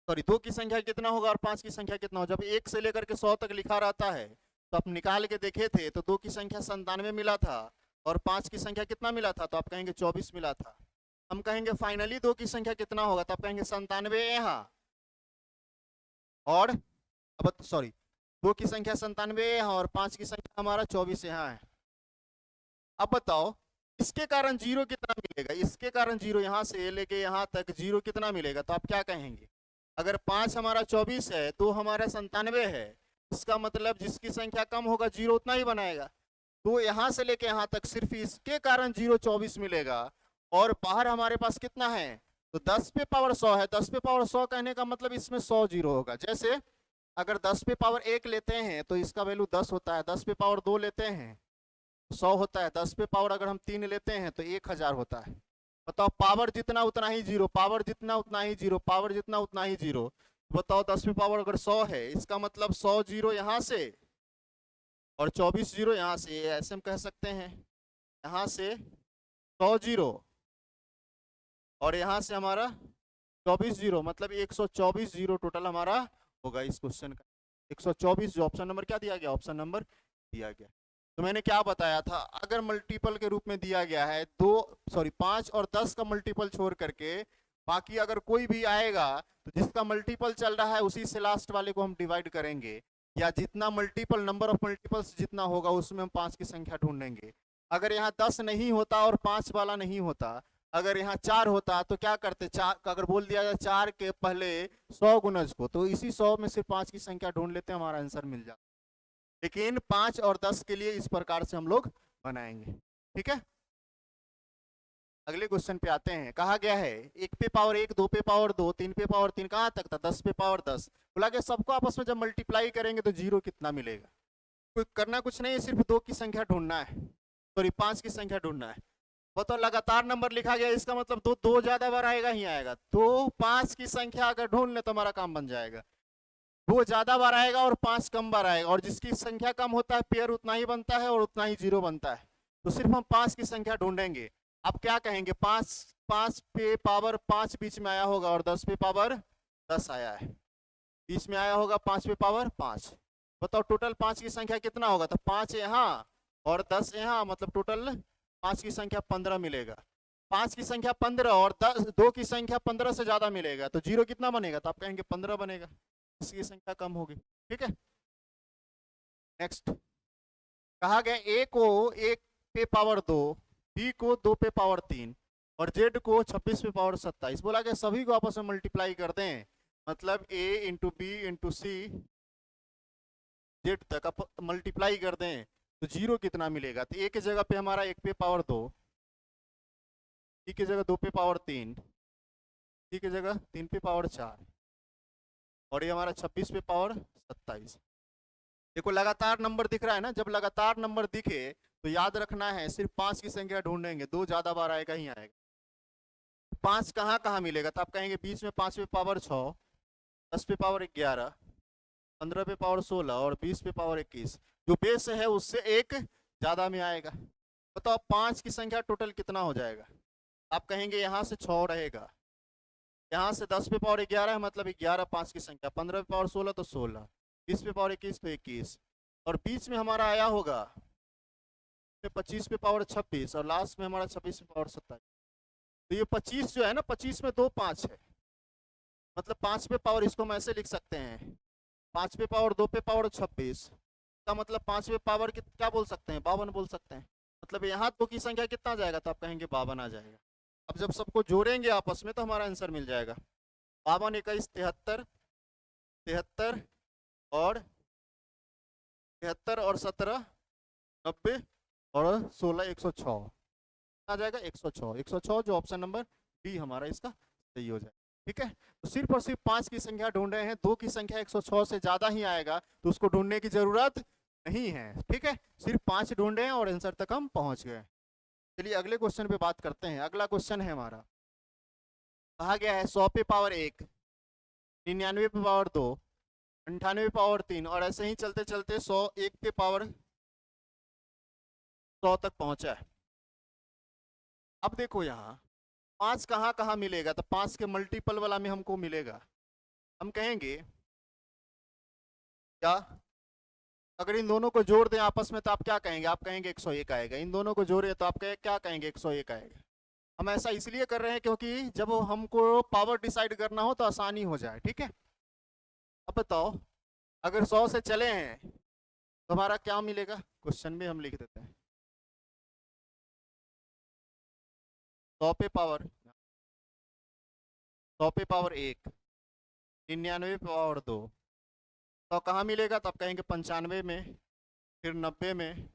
सॉरी 2 की संख्या कितना होगा और 5 की संख्या कितना होगा? जब 1 से लेकर के 100 तक लिखा रहता है तो आप निकाल के देखे थे तो 2 की संख्या 97 मिला था और 5 की संख्या कितना मिला था? तो आप कहेंगे 24 मिला था। हम कहेंगे फाइनली 2 की संख्या कितना होगा? तो आप कहेंगे 97 यहाँ, और अब सॉरी 2 की संख्या 97 यहाँ और 5 की संख्या हमारा 24 यहाँ है। अब बताओ इसके कारण जीरो कितना मिलेगा? इसके कारण जीरो यहाँ से लेके यहाँ तक जीरो कितना मिलेगा? तो आप क्या कहेंगे? अगर 5 हमारा 24 है, 2 हमारा 97 है, इसका मतलब जिसकी संख्या कम होगा जीरो उतना ही बनाएगा। तो यहाँ से लेके यहाँ तक सिर्फ इसके कारण जीरो 24 मिलेगा, और बाहर हमारे पास कितना है? तो 10 पे पावर 100 है। 10 पे पावर 100 कहने का मतलब इसमें 100 जीरो होगा। जैसे अगर 10 पे पावर 1 लेते हैं तो इसका वैल्यू 10 होता है, 10 पे पावर 2 लेते हैं 100 होता है, 10 पे पावर अगर हम 3 लेते हैं तो 1000 होता है। बताओ पावर जितना उतना ही जीरो, पावर जितना उतना ही जीरो, पावर जितना उतना ही जीरो। बताओ 10 पे पावर अगर 100 है, इसका मतलब 100 जीरो यहाँ से और 24 जीरो यहाँ से, ऐसे हम कह सकते हैं। यहाँ से 100 जीरो और यहाँ से हमारा 24 जीरो, मतलब 124 जीरो टोटल हमारा होगा इस क्वेश्चन का। 124 जो ऑप्शन नंबर क्या दिया गया? ऑप्शन नंबर दिया गया। तो मैंने क्या बताया था, अगर मल्टीपल के रूप में दिया गया है 5 और 10 का मल्टीपल छोड़ करके बाकी अगर कोई भी आएगा तो जिसका मल्टीपल चल रहा है उसी से लास्ट वाले को हम डिवाइड करेंगे, या जितना मल्टीपल नंबर ऑफ मल्टीपल्स जितना होगा उसमें हम 5 की संख्या ढूंढेंगे। अगर यहाँ 10 नहीं होता और 5 वाला नहीं होता, अगर यहाँ 4 होता तो क्या करते? 4 अगर बोल दिया जाए 4 के पहले 100 गुणज को, तो इसी 100 में से 5 की संख्या ढूंढ लेते हैं, हमारा आंसर मिल जाता। लेकिन 5 और 10 के लिए इस प्रकार से हम लोग बनाएंगे। ठीक है, अगले क्वेश्चन पे आते हैं। कहा गया है 1 पे पावर 1, 2 पे पावर 2, 3 पे पावर 3, कहाँ तक था? 10 पे पावर 10। बोला कि सबको आपस में जब मल्टीप्लाई करेंगे तो जीरो कितना मिलेगा? कोई करना कुछ नहीं है, सिर्फ 2 की संख्या ढूंढना है, सॉरी 5 की संख्या ढूंढना है। बताओ लगातार नंबर लिखा गया, इसका मतलब दो ज्यादा बार आएगा ही आएगा। तो 5 की संख्या अगर ढूंढ ले तो हमारा काम बन जाएगा। वो ज्यादा बार आएगा और 5 कम बार आएगा, और जिसकी संख्या कम होता है पेयर उतना ही बनता है और उतना ही 0 बनता है। तो सिर्फ हम 5 की संख्या ढूंढेंगे। अब क्या कहेंगे, 5 5 पे पावर 5 बीच में आया होगा और 10 पे पावर 10 आया है, बीच में आया होगा 5 पे पावर 5। बताओ टोटल 5 की संख्या कितना होगा, तो 5 यहाँ और 10 यहाँ, मतलब टोटल 5 की संख्या 15 मिलेगा। 5 की संख्या 15 और 2 की संख्या 15 से ज्यादा मिलेगा, तो 0 कितना बनेगा, तो आप कहेंगे 15 बनेगा, इसकी संख्या कम होगी। ठीक है, नेक्स्ट कहा गया ए को 1 पे पावर 2, बी को 2 पे पावर 3 और जेड को 26 पे पावर 27। बोला गया सभी को आपस में मल्टीप्लाई कर दें, मतलब ए इंटू बी इंटू सी जेड तक आप मल्टीप्लाई कर दें तो 0 कितना मिलेगा, तो ए की जगह पे हमारा 1 पे पावर 2, बी की जगह 2 पे पावर 3, सी की जगह 3 पे पावर 4 और ये हमारा 26 पे पावर 27। देखो लगातार नंबर दिख रहा है ना, जब लगातार नंबर दिखे तो याद रखना है सिर्फ 5 की संख्या ढूंढेंगे, 2 ज्यादा बार आएगा ही आएगा। 5 कहाँ कहाँ मिलेगा, तो आप कहेंगे बीच में 5 पे पावर 6, 10 पे पावर 11, 15 पे पावर 16 और 20 पे पावर 21। जो बेस है उससे एक ज्यादा में आएगा। बताओ 5 की संख्या टोटल कितना हो जाएगा, आप कहेंगे यहाँ से 6 रहेगा, यहाँ से 10 पे पावर 11 है मतलब 11 5 की संख्या, 15 पे पावर 16 तो 16, 20 पे पावर 21 तो 21 और बीच में हमारा आया होगा 25 पे पावर 26 और लास्ट में हमारा 26 पे पावर 27। तो ये 25 जो है ना, 25 में 2 5 है, मतलब 5 पे पावर, इसको हम ऐसे लिख सकते हैं 5 पे पावर 2 पे पावर 26 का मतलब 5 पे पावर क्या बोल सकते हैं, 52 बोल सकते हैं। मतलब यहाँ 2 की संख्या कितना आ जाएगा, तो आप कहेंगे 52 आ जाएगा। अब जब सबको जोड़ेंगे आपस में तो हमारा आंसर मिल जाएगा 52 21 73, 73 और 73 और 17 90 और 16 106 आ जाएगा 106, 106 जो ऑप्शन नंबर बी हमारा इसका सही हो जाएगा। ठीक है, तो सिर्फ और सिर्फ 5 की संख्या ढूंढ रहे हैं, 2 की संख्या 106 से ज्यादा ही आएगा तो उसको ढूंढने की जरूरत नहीं है। ठीक है, सिर्फ 5 ढूंढे हैं और आंसर तक हम पहुंच गए। चलिए अगले क्वेश्चन पे बात करते हैं। अगला क्वेश्चन है हमारा, कहा गया है 100 पे पावर 1, 99 पे पावर 2, 98 पावर 3 और ऐसे ही चलते चलते 101 पे पावर 100 तक पहुंचा है। अब देखो यहाँ 5 कहाँ कहाँ मिलेगा, तो 5 के मल्टीपल वाला में हमको मिलेगा। हम कहेंगे क्या, अगर इन दोनों को जोड़ दें आपस में तो आप क्या कहेंगे, आप कहेंगे 101 आएगा। इन दोनों को जोड़े तो आप क्या कहेंगे, 101 आएगा। हम ऐसा इसलिए कर रहे हैं क्योंकि जब हमको पावर डिसाइड करना हो तो आसानी हो जाए। ठीक है, अब बताओ अगर 100 से चले हैं तो हमारा क्या मिलेगा, क्वेश्चन में हम लिख देते हैं 100 पे पावर 100 पे पावर 1, 99 पे पावर 2, तो कहाँ मिलेगा, तो आप कहेंगे 95 में, फिर 90 में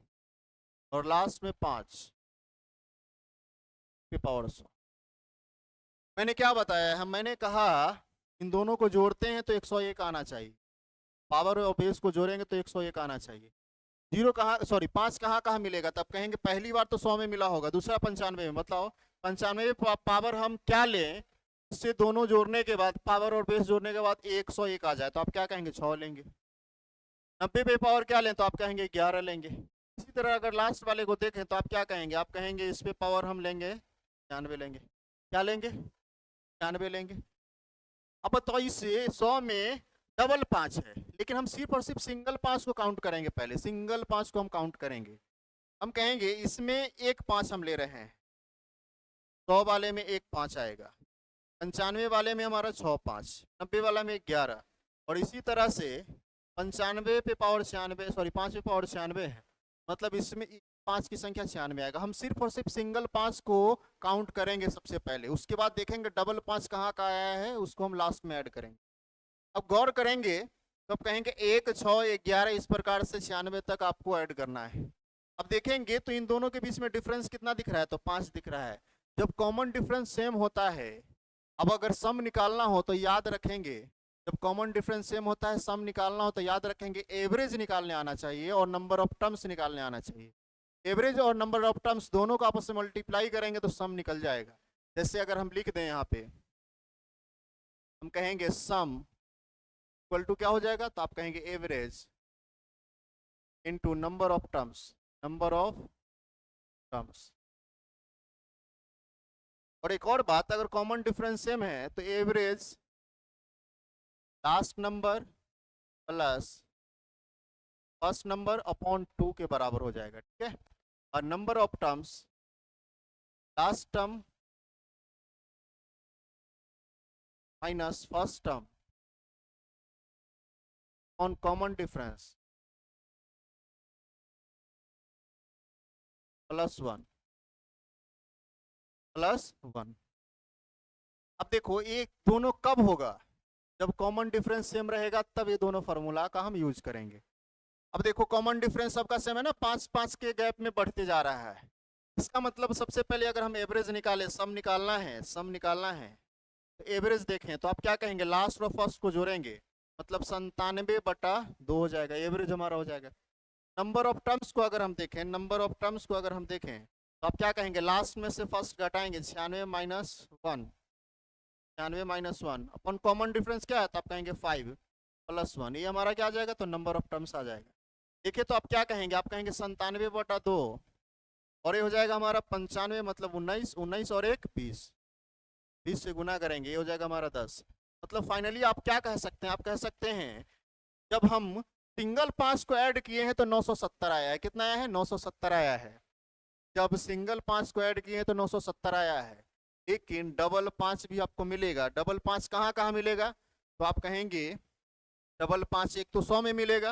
और लास्ट में 5 पे पावर 100। मैंने क्या बताया, मैंने कहा इन दोनों को जोड़ते हैं तो 101 आना चाहिए, पावर और बेस को जोड़ेंगे तो 101 आना चाहिए। 0 कहाँ, सॉरी 5 कहाँ कहाँ मिलेगा, तब कहेंगे पहली बार तो 100 में मिला होगा, दूसरा 95 में, मतलब 95 पावर हम क्या लें, इससे दोनों जोड़ने के बाद पावर और बेस जोड़ने के बाद 101 आ जाए तो आप क्या कहेंगे 6 लेंगे। 90 पे पावर क्या लें, तो आप कहेंगे 11 लेंगे। इसी तरह अगर लास्ट वाले को देखें तो आप क्या कहेंगे, आप कहेंगे इस पे पावर हम लेंगे 96 लेंगे, क्या लेंगे 96 लेंगे। अब बताओ इसे 100 में डबल 5 है, लेकिन हम सिर्फ और सिर्फ सिंगल 5 को काउंट करेंगे, पहले सिंगल 5 को हम काउंट करेंगे। हम कहेंगे इसमें एक 5 हम ले रहे हैं, 100 वाले में एक 5 आएगा, 95 वाले में हमारा 6 5, 90 वाला में 11 और इसी तरह से 95 पे पावर 96, सॉरी 5 पे पावर 96 है, मतलब इसमें 5 की संख्या 96 आएगा। हम सिर्फ और सिर्फ सिंगल 5 को काउंट करेंगे सबसे पहले, उसके बाद देखेंगे डबल 5 कहाँ का आया है, उसको हम लास्ट में ऐड करेंगे। अब गौर करेंगे तो अब कहेंगे 1 6 11 इस प्रकार से 96 तक आपको ऐड करना है। अब देखेंगे तो इन दोनों के बीच में डिफरेंस कितना दिख रहा है, तो 5 दिख रहा है। जब कॉमन डिफरेंस सेम होता है, अब अगर सम निकालना हो तो याद रखेंगे, जब कॉमन डिफरेंस सेम होता है सम निकालना हो तो याद रखेंगे एवरेज निकालने आना चाहिए और नंबर ऑफ टर्म्स निकालने आना चाहिए। एवरेज और नंबर ऑफ टर्म्स दोनों को आपस में मल्टीप्लाई करेंगे तो सम निकल जाएगा। जैसे अगर हम लिख दें यहाँ पे, हम कहेंगे सम इक्वल टू क्या हो जाएगा, तो आप कहेंगे average into number of terms, number of terms. और एक और बात, अगर कॉमन डिफरेंस सेम है तो average last number plus first number upon 2 के बराबर हो जाएगा, ठीक है। और number of terms last term minus first term on common difference +1 +1। अब देखो ये दोनों कब होगा, जब कॉमन डिफरेंस सेम रहेगा तब ये दोनों फार्मूला का हम यूज करेंगे। अब देखो कॉमन डिफरेंस सबका सेम है ना, 5-5 के गैप में बढ़ते जा रहा है। इसका मतलब सबसे पहले अगर हम एवरेज निकालें, सम निकालना है, सम निकालना है, तो एवरेज देखें तो आप क्या कहेंगे, लास्ट और फर्स्ट को जोड़ेंगे, मतलब 97/2 हो जाएगा, एवरेज हमारा हो जाएगा। नंबर ऑफ टर्म्स को अगर हम देखें, नंबर ऑफ टर्म्स को अगर हम देखें तो आप क्या कहेंगे, लास्ट में से फर्स्ट घटाएंगे, 96 - 1 अपन कॉमन डिफरेंस क्या है, तो आप कहेंगे 5 + 1, ये हमारा क्या आ जाएगा, तो नंबर ऑफ टर्म्स आ जाएगा। देखिए तो आप क्या कहेंगे, आप कहेंगे 97/2 और ये हो जाएगा हमारा 95, मतलब 19, 19 और 1 20, 20 से गुना करेंगे, ये हो जाएगा हमारा 10। मतलब फाइनली आप क्या कह सकते हैं, आप कह सकते हैं जब हम सिंगल 5 को ऐड किए हैं तो 970 आया है। कितना आया है, 970 आया है। जब सिंगल 5 को ऐड किए हैं तो 970 आया है। लेकिन डबल 5 भी आपको मिलेगा। डबल 5 कहाँ कहाँ मिलेगा, तो आप कहेंगे डबल 5 एक तो 100 में मिलेगा,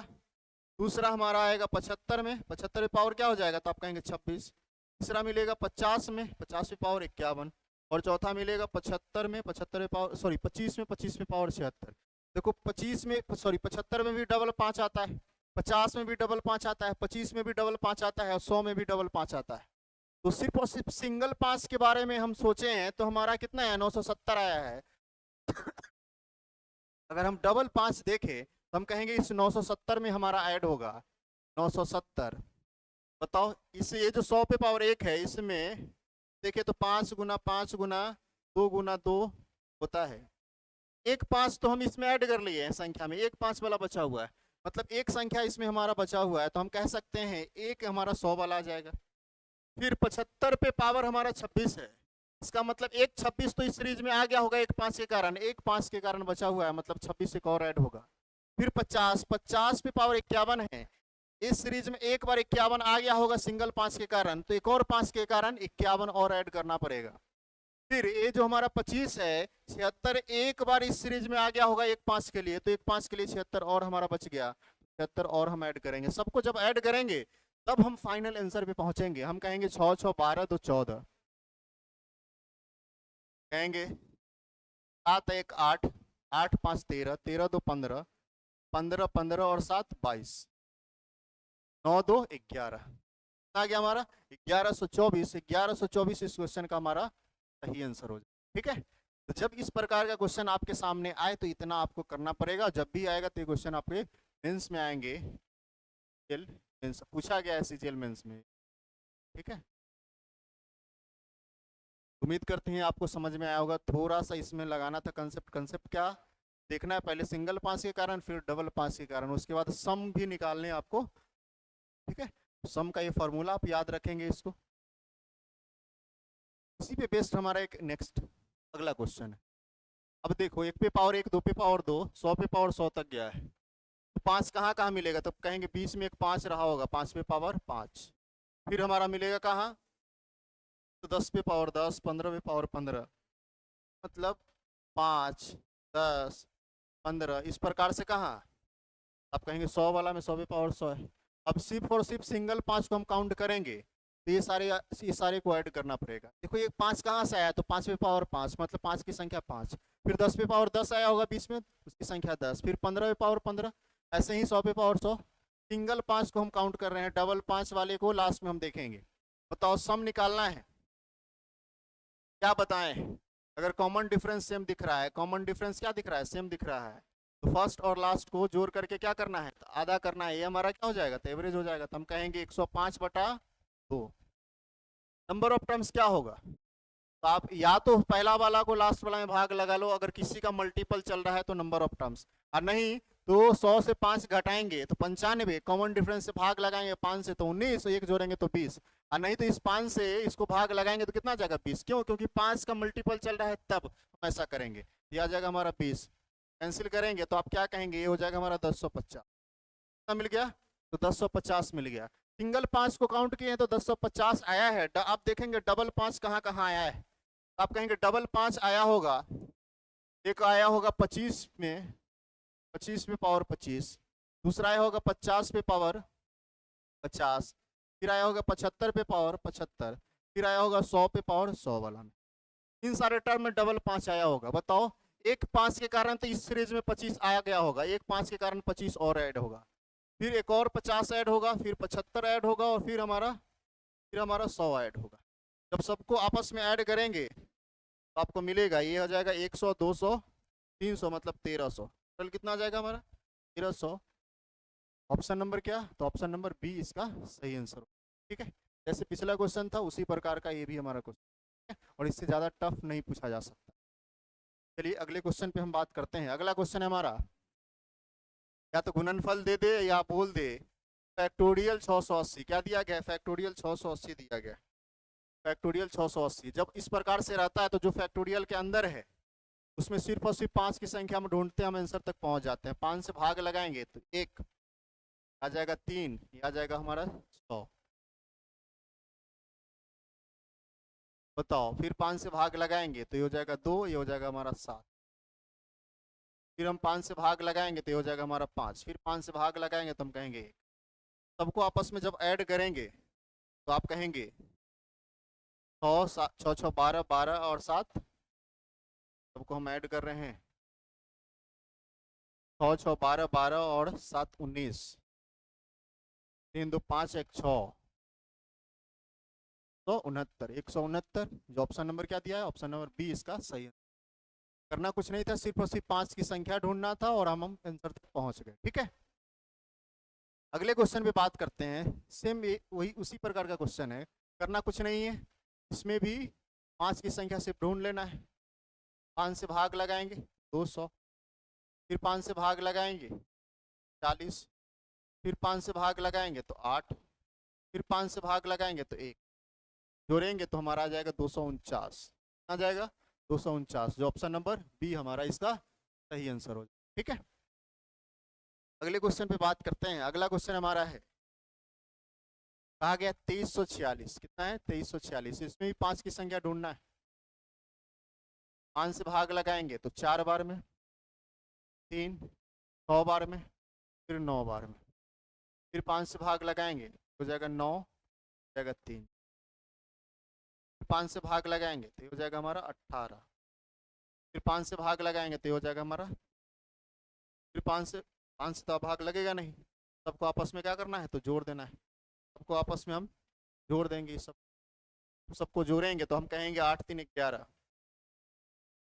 दूसरा हमारा आएगा 75 में, 75 में पावर क्या हो जाएगा, तो आप कहेंगे 26। तीसरा मिलेगा 50 में, 50 में पावर 51, और चौथा मिलेगा 75 में, 75 में पावर 25 में, 25 में पावर 76। देखो 25 में 75 में भी डबल 5 आता है, 50 में भी डबल 5 आता है, 25 में भी डबल 5 आता है, और 100 में भी डबल 5 आता है। तो सिर्फ और सिर्फ सिंगल 5 के बारे में हम सोचे हैं तो हमारा कितना है, 970 आया है। अगर हम डबल 5 देखें तो हम कहेंगे इस 970 में हमारा ऐड होगा 970। बताओ इस ये जो 100 पे पावर 1 है, इसमें देखिए तो 5 गुना 5 गुना 2 गुना 2 होता है। एक 5 तो हम इसमें ऐड कर लिए हैं संख्या में, एक 5 वाला बचा हुआ है, मतलब एक संख्या इसमें हमारा बचा हुआ है, तो हम कह सकते हैं एक हमारा 100 वाला आ जाएगा। फिर 75 पे पावर हमारा 26 है, इसका मतलब एक 26 तो इस सीरीज में आ गया होगा एक 5 के कारण, एक 5 के कारण बचा हुआ है, मतलब 26 एक और ऐड होगा। फिर 50, 50 पे पावर 51 है, इस सीरीज में एक बार 51 आ गया होगा सिंगल 5 के कारण, तो एक और 5 के कारण 51 और ऐड करना पड़ेगा। फिर ये जो हमारा 25 है, 76 एक बार इस सीरीज में आ गया होगा एक 5 के लिए, तो एक 5 के लिए 76 और हमारा बच गया, 76 और हम ऐड करेंगे। सबको जब ऐड करेंगे तब हम फाइनल आंसर पे पहुंचेंगे। हम कहेंगे 6 6 12 2 14, कहेंगे 7 1 8, 8 5 13, 13 2 15, 15 15 और 7 22, 9 2 11 आ गया हमारा 1124। 1124 इस क्वेश्चन का हमारा सही आंसर हो जाए, ठीक है। तो जब इस प्रकार का क्वेश्चन आपके सामने आए तो इतना आपको करना पड़ेगा। जब भी आएगा तो ये क्वेश्चन आपके मेंस में आएंगे, मेंस पूछा गया है सीजीएल मेंस में, ठीक है। उम्मीद करते हैं आपको समझ में आया होगा। थोड़ा सा इसमें लगाना था कंसेप्ट। कंसेप्ट क्या देखना है, पहले सिंगल 5 के कारण, फिर डबल 5 के कारण, उसके बाद सम भी निकालने आपको, ठीक है। सम का ये फॉर्मूला आप याद रखेंगे इसको। इसी पे बेस्ड हमारा एक नेक्स्ट अगला क्वेश्चन है। अब देखो 1 पे पावर 1, 2 पे पावर 2, 100 पे पावर 100 तक गया है, तो 5 कहाँ कहाँ मिलेगा, तो कहेंगे बीच में एक 5 रहा होगा, 5 पे पावर 5। फिर हमारा मिलेगा कहाँ, तो 10 पे पावर 10, 15 पे पावर 15, मतलब 5 10 15 इस प्रकार से कहाँ आप कहेंगे 100 वाला में 100 पे पावर 100 है। अब सिर्फ और सिर्फ सिंगल 5 को हम काउंट करेंगे तो ये सारे को ऐड करना पड़ेगा। देखो ये 5 कहाँ से आया, तो 5 पे पावर 5, मतलब 5 की संख्या 5। फिर 10 पे पावर 10 आया होगा बीच में, उसकी संख्या 10। फिर 15 पे पावर 15, ऐसे ही 100 पे पावर 100। सिंगल 5 को हम काउंट कर रहे हैं, डबल 5 वाले को लास्ट में हम देखेंगे। बताओ सम निकालना है, क्या बताएं। अगर कॉमन डिफरेंस सेम दिख रहा है, कॉमन डिफरेंस क्या दिख रहा है, सेम दिख रहा है, तो फर्स्ट और लास्ट को जोड़ करके क्या करना है, तो आधा करना है, ये हमारा क्या हो जाएगा, तो एवरेज हो जाएगा। तो हम कहेंगे 105/2। नंबर ऑफ टर्म्स क्या होगा, तो आप या तो पहला वाला को लास्ट वाला में भाग लगा लो, अगर किसी का मल्टीपल चल रहा है तो नंबर ऑफ टर्म्स, और नहीं तो 100 से 5 घटाएंगे तो 95, कॉमन डिफरेंस से भाग लगाएंगे 5 से तो 19, तो एक जोड़ेंगे तो 20, और नहीं तो इस 5 से इसको भाग लगाएंगे तो कितना आ जाएगा 20, क्यों? क्योंकि 5 का मल्टीपल चल रहा है तब हम ऐसा करेंगे। ये आ जाएगा हमारा 20, कैंसिल करेंगे तो आप क्या कहेंगे, ये हो जाएगा हमारा 1050, कितना मिल गया? तो 1050 मिल गया। सिंगल 5 को काउंट किए हैं तो 1050 आया है। आप देखेंगे डबल 5 कहाँ कहाँ आया है, आप कहेंगे डबल 5 आया होगा, एक आया होगा 25 में, 25 में पावर 25, दूसरा आया होगा 50 पे पावर 50, फिर आया होगा 75 पे पावर 75, फिर आया होगा 100 पे पावर 100 वाला में। इन सारे टर्म में डबल 5 आया होगा। बताओ, एक 5 के कारण तो इस सीरीज में 25 आया गया होगा, एक 5 के कारण 25 और ऐड होगा, फिर एक और 50 ऐड होगा, फिर 75 ऐड होगा, और फिर हमारा 100 ऐड होगा। जब सबको आपस में ऐड करेंगे तो आपको मिलेगा, ये हो जाएगा 100, 200, 300, मतलब 1300। टोटल कितना आ जाएगा हमारा? 1300। ऑप्शन नंबर क्या? तो ऑप्शन नंबर बी इसका सही आंसर। ठीक है, जैसे पिछला क्वेश्चन था उसी प्रकार का ये भी हमारा क्वेश्चन है, और इससे ज़्यादा टफ नहीं पूछा जा सकता। चलिए अगले क्वेश्चन पे हम बात करते हैं। अगला क्वेश्चन है हमारा, या तो गुणनफल दे दे या बोल दे फैक्टोरियल 680। क्या दिया गया? फैक्टोरियल 680 दिया गया। फैक्टोरियल 680 जब इस प्रकार से रहता है तो जो फैक्टोरियल के अंदर है उसमें सिर्फ और सिर्फ 5 की संख्या में ढूंढते हैं, हम आंसर तक पहुंच जाते हैं। 5 से भाग लगाएंगे तो 1 आ जाएगा, 3 ये आ जाएगा हमारा 100। बताओ, फिर 5 से भाग लगाएंगे तो ये हो जाएगा 2, ये हो जाएगा हमारा 7, फिर हम 5 से भाग लगाएंगे तो ये हो जाएगा हमारा 5, फिर 5 से भाग लगाएंगे तो हम कहेंगे 1। सबको आपस में जब ऐड करेंगे तो आप कहेंगे 6, 6, 6, 12, 12 और 7, सबको हम ऐड कर रहे हैं, 6, 6, 12, 12 और 7, 19, 3, 2, 5, 1, 6, 169, 169। जो ऑप्शन नंबर क्या दिया है? ऑप्शन नंबर बी इसका सही है। करना कुछ नहीं था, सिर्फ और सिर्फ 5 की संख्या ढूंढना था और हम आंसर तक पहुंच गए। ठीक है, अगले क्वेश्चन पे बात करते हैं। सेम वही उसी प्रकार का क्वेश्चन है, करना कुछ नहीं है, इसमें भी 5 की संख्या सिर्फ ढूंढ लेना है। 5 से भाग लगाएंगे 200, फिर 5 से भाग लगाएंगे 40, फिर 5 से भाग लगाएंगे तो 8, फिर 5 से भाग लगाएंगे तो 1, जोड़ेंगे तो हमारा आ जाएगा 249, आ जाएगा 249। जो ऑप्शन नंबर बी हमारा इसका सही आंसर हो जाए। ठीक है, अगले क्वेश्चन पे बात करते हैं। अगला क्वेश्चन हमारा है, कहा गया 2346। कितना है? 2346। इसमें भी 5 की संख्या ढूंढना है। 5 से भाग लगाएंगे तो 4 बार में, 3, 6 बार में, फिर 9 बार में, फिर 5 से भाग लगाएंगे हो जाएगा 9, हो जाएगा 3, 5 से भाग लगाएंगे तो ये हो जाएगा हमारा 18, फिर 5 से भाग लगाएंगे तो ये हो जाएगा हमारा, फिर 5 से तो भाग लगेगा नहीं, सबको आपस में क्या करना है? तो जोड़ देना है। सबको आपस में हम जोड़ देंगे, सबको जोड़ेंगे तो हम कहेंगे 8, 3, 11,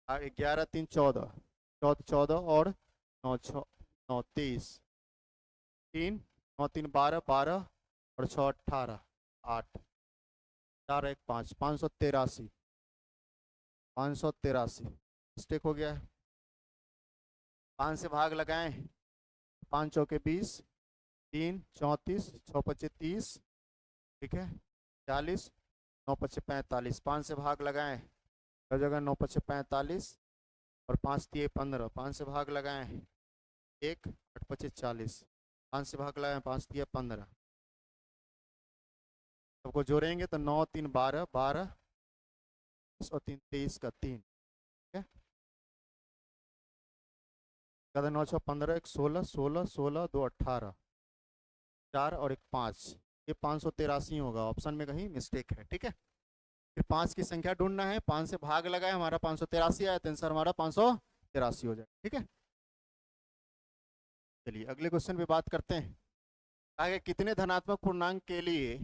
11, 3, 14, 14 और 9, 6, 9, 23, 3, 9, 3, 12, 12 और 6, 18, 8, 4, 1, 5, 583, 583। मिस्टेक हो गया है। 5 से भाग लगाएं, 5 चौके 20, 3, 34, 6, 25, 30, ठीक है, 40, 9, 25, 45। 5 से भाग लगाएं हर जगह 9, 25, 45 और 5, 3, 15। 5 से भाग लगाएं 1, 8, 25, 40। 5 से भाग लगाएं 5, 3, 15। सबको जोड़ेंगे तो 9, 3, 12, 12 और 3, 23 का 3, ठीक है, 9, 6, 15, 1, 16, 16, 16, 2, 18, 4 और 1, 5। ये 583 होगा, ऑप्शन में कहीं मिस्टेक है। ठीक है, फिर 5 की संख्या ढूंढना है, 5 से भाग लगाए, हमारा 583 आया तो आंसर हमारा 583 हो जाए। ठीक है, चलिए अगले क्वेश्चन पे बात करते हैं। आगे कितने धनात्मक पूर्णांक के लिए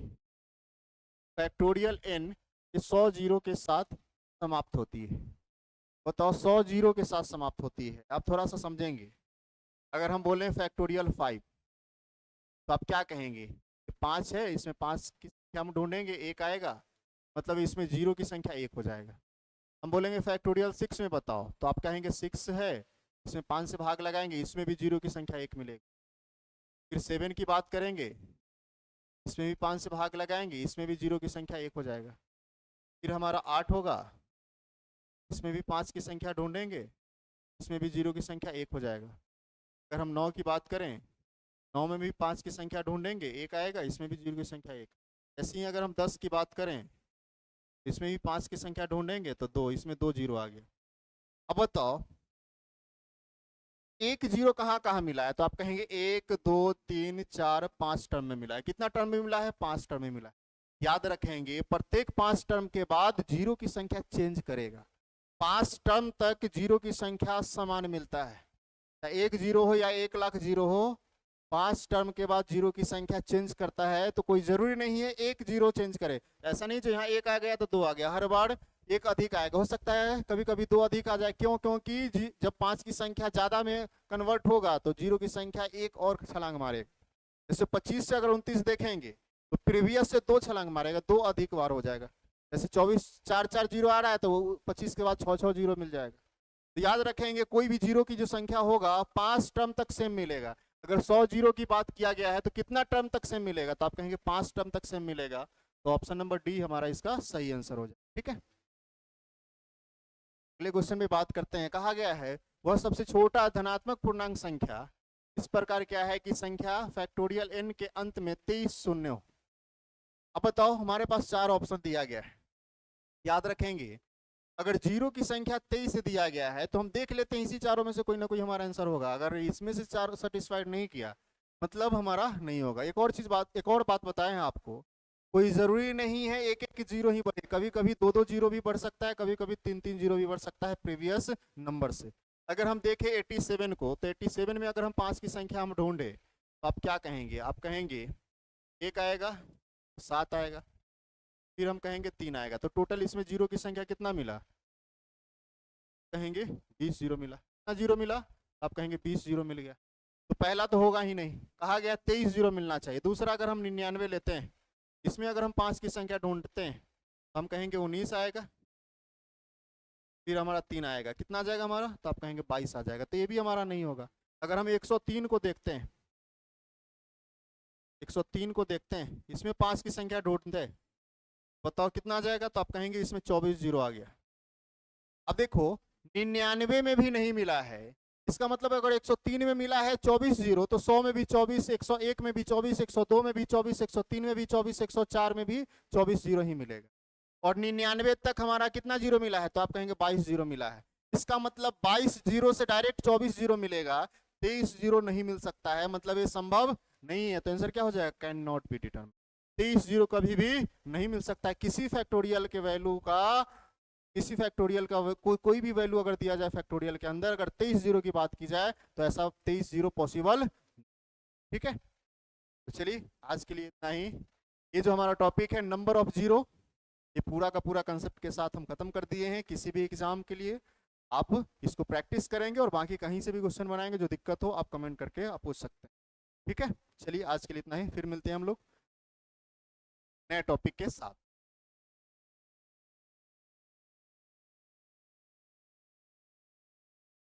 फैक्टोरियल n 100 जीरो के साथ समाप्त होती है? बताओ, 100 जीरो के साथ समाप्त होती है। आप थोड़ा सा समझेंगे। अगर हम बोलें फैक्टोरियल 5 तो आप क्या कहेंगे? 5 है, इसमें 5 की संख्या हम ढूंढेंगे, 1 आएगा, मतलब इसमें जीरो की संख्या 1 हो जाएगा। हम बोलेंगे फैक्टोरियल 6 में बताओ, तो आप कहेंगे 6 है, इसमें 5 से भाग लगाएंगे, इसमें भी 0 की संख्या 1 मिलेगी। फिर 7 की बात करेंगे, इसमें भी 5 से भाग लगाएंगे, इसमें भी 0 की संख्या 1 हो जाएगा। फिर हमारा 8 होगा, इसमें भी 5 की संख्या ढूंढेंगे, इसमें भी 0 की संख्या 1 हो जाएगा। अगर हम 9 की बात करें, 9 में भी 5 की संख्या ढूंढेंगे, 1 आएगा, इसमें भी 0 की संख्या 1। ऐसे ही अगर हम 10 की बात करें, इसमें भी 5 की संख्या ढूंढेंगे तो 2, इसमें 2 0 आ गया। अब बताओ एक जीरो कहाँ कहाँ मिला है, तो आप कहेंगे 1 2 3 4 5 टर्म में मिला है। कितना टर्म में मिला है? 5 टर्म में मिला है। याद रखेंगे प्रत्येक 5 टर्म के बाद जीरो की संख्या चेंज करेगा। 5 टर्म तक जीरो की संख्या समान मिलता है, चाहे 1 जीरो हो या 1 लाख जीरो हो, 5 टर्म के बाद जीरो की संख्या चेंज करता है। तो कोई जरूरी नहीं है 1 जीरो चेंज करे, ऐसा नहीं जो यहाँ 1 आ गया तो 2 आ गया, हर बार 1 अधिक आएगा। हो सकता है कभी कभी 2 अधिक आ जाए, क्यों? क्योंकि जब 5 की संख्या ज्यादा में कन्वर्ट होगा तो जीरो की संख्या 1 और छलांग मारेगा। जैसे 25 से अगर 29 देखेंगे तो प्रीवियस से 2 छलांग मारेगा, 2 अधिक बार हो जाएगा। जैसे 24 4 4 जीरो आ रहा है तो 25 के बाद 6 6 जीरो मिल जाएगा। तो याद रखेंगे कोई भी जीरो की जो संख्या होगा 5 टर्म तक सेम मिलेगा। अगर 100 जीरो की बात किया गया है तो कितना टर्म तक सेम मिलेगा, तो आप कहेंगे 5 टर्म तक सेम मिलेगा। तो ऑप्शन नंबर डी हमारा इसका सही आंसर हो जाए। ठीक है, अगले क्वेश्चन में बात करते हैं। कहा गया है वह सबसे छोटा धनात्मक पूर्णांक संख्या इस प्रकार क्या है कि संख्या फैक्टोरियल n के अंत में 23 शून्य हो। अब बताओ, हमारे पास 4 ऑप्शन दिया गया है। याद रखेंगे अगर जीरो की संख्या 23 से दिया गया है तो हम देख लेते हैं इसी चारों में से कोई ना कोई हमारा आंसर होगा। अगर इसमें से 4 सेटिस्फाइड नहीं किया मतलब हमारा नहीं होगा। एक और बात बताएं आपको, कोई जरूरी नहीं है एक एक जीरो ही बढ़े, कभी कभी 2 2 जीरो भी बढ़ सकता है, कभी कभी 3 3 जीरो भी बढ़ सकता है प्रीवियस नंबर से। अगर हम देखें 87 को, तो 87 में अगर हम 5 की संख्या हम ढूंढे तो आप क्या कहेंगे? आप कहेंगे 1 आएगा, 7 आएगा, फिर हम कहेंगे 3 आएगा। तो टोटल इसमें जीरो की संख्या कितना मिला? कहेंगे 20 जीरो मिला। कितना जीरो मिला? आप कहेंगे 20 जीरो मिल गया। तो पहला तो होगा ही नहीं, कहा गया 23 जीरो मिलना चाहिए। दूसरा अगर हम 99 लेते हैं, इसमें अगर हम 5 की संख्या ढूंढते हैं हम कहेंगे 19 आएगा, फिर हमारा 3 आएगा। कितना आ जाएगा हमारा? तो आप कहेंगे 22 आ जाएगा। तो ये भी हमारा नहीं होगा। अगर हम 103 को देखते हैं, 103 को देखते हैं, इसमें 5 की संख्या ढूंढते हैं, बताओ कितना आ जाएगा? तो आप कहेंगे इसमें 24 जीरो आ गया। अब देखो 99 में भी नहीं मिला है, इसका मतलब अगर 103 में मिला है 24 जीरो, तो 100 में भी 24, 101 में भी 24, 102 में भी 24, 103 में भी 24, 104 में भी 24 जीरो ही मिलेगा। और 99 तक हमारा कितना जीरो मिला है? तो आप कहेंगे 22 जीरो मिला है। इसका मतलब 22 जीरो से डायरेक्ट 24 जीरो मिलेगा, 23 जीरो नहीं मिल सकता है, मतलब ये संभव नहीं है। तो आंसर क्या हो जाएगा? Can not be determined. 23 zero कभी भी नहीं मिल सकता है। किसी फैक्टोरियल के वैल्यू का, किसी फैक्टोरियल का कोई भी वैल्यू अगर दिया जाए फैक्टोरियल के अंदर, अगर 23 जीरो की बात की जाए तो ऐसा 23 जीरो पॉसिबल। ठीक है, तो चलिए आज के लिए इतना ही। ये जो हमारा टॉपिक है नंबर ऑफ जीरो, ये पूरा का पूरा कंसेप्ट के साथ हम खत्म कर दिए हैं। किसी भी एग्जाम के लिए आप इसको प्रैक्टिस करेंगे और बाकी कहीं से भी क्वेश्चन बनाएंगे, जो दिक्कत हो आप कमेंट करके आप पूछ सकते हैं। ठीक है, चलिए आज के लिए इतना ही, फिर मिलते हैं हम लोग नए टॉपिक के साथ।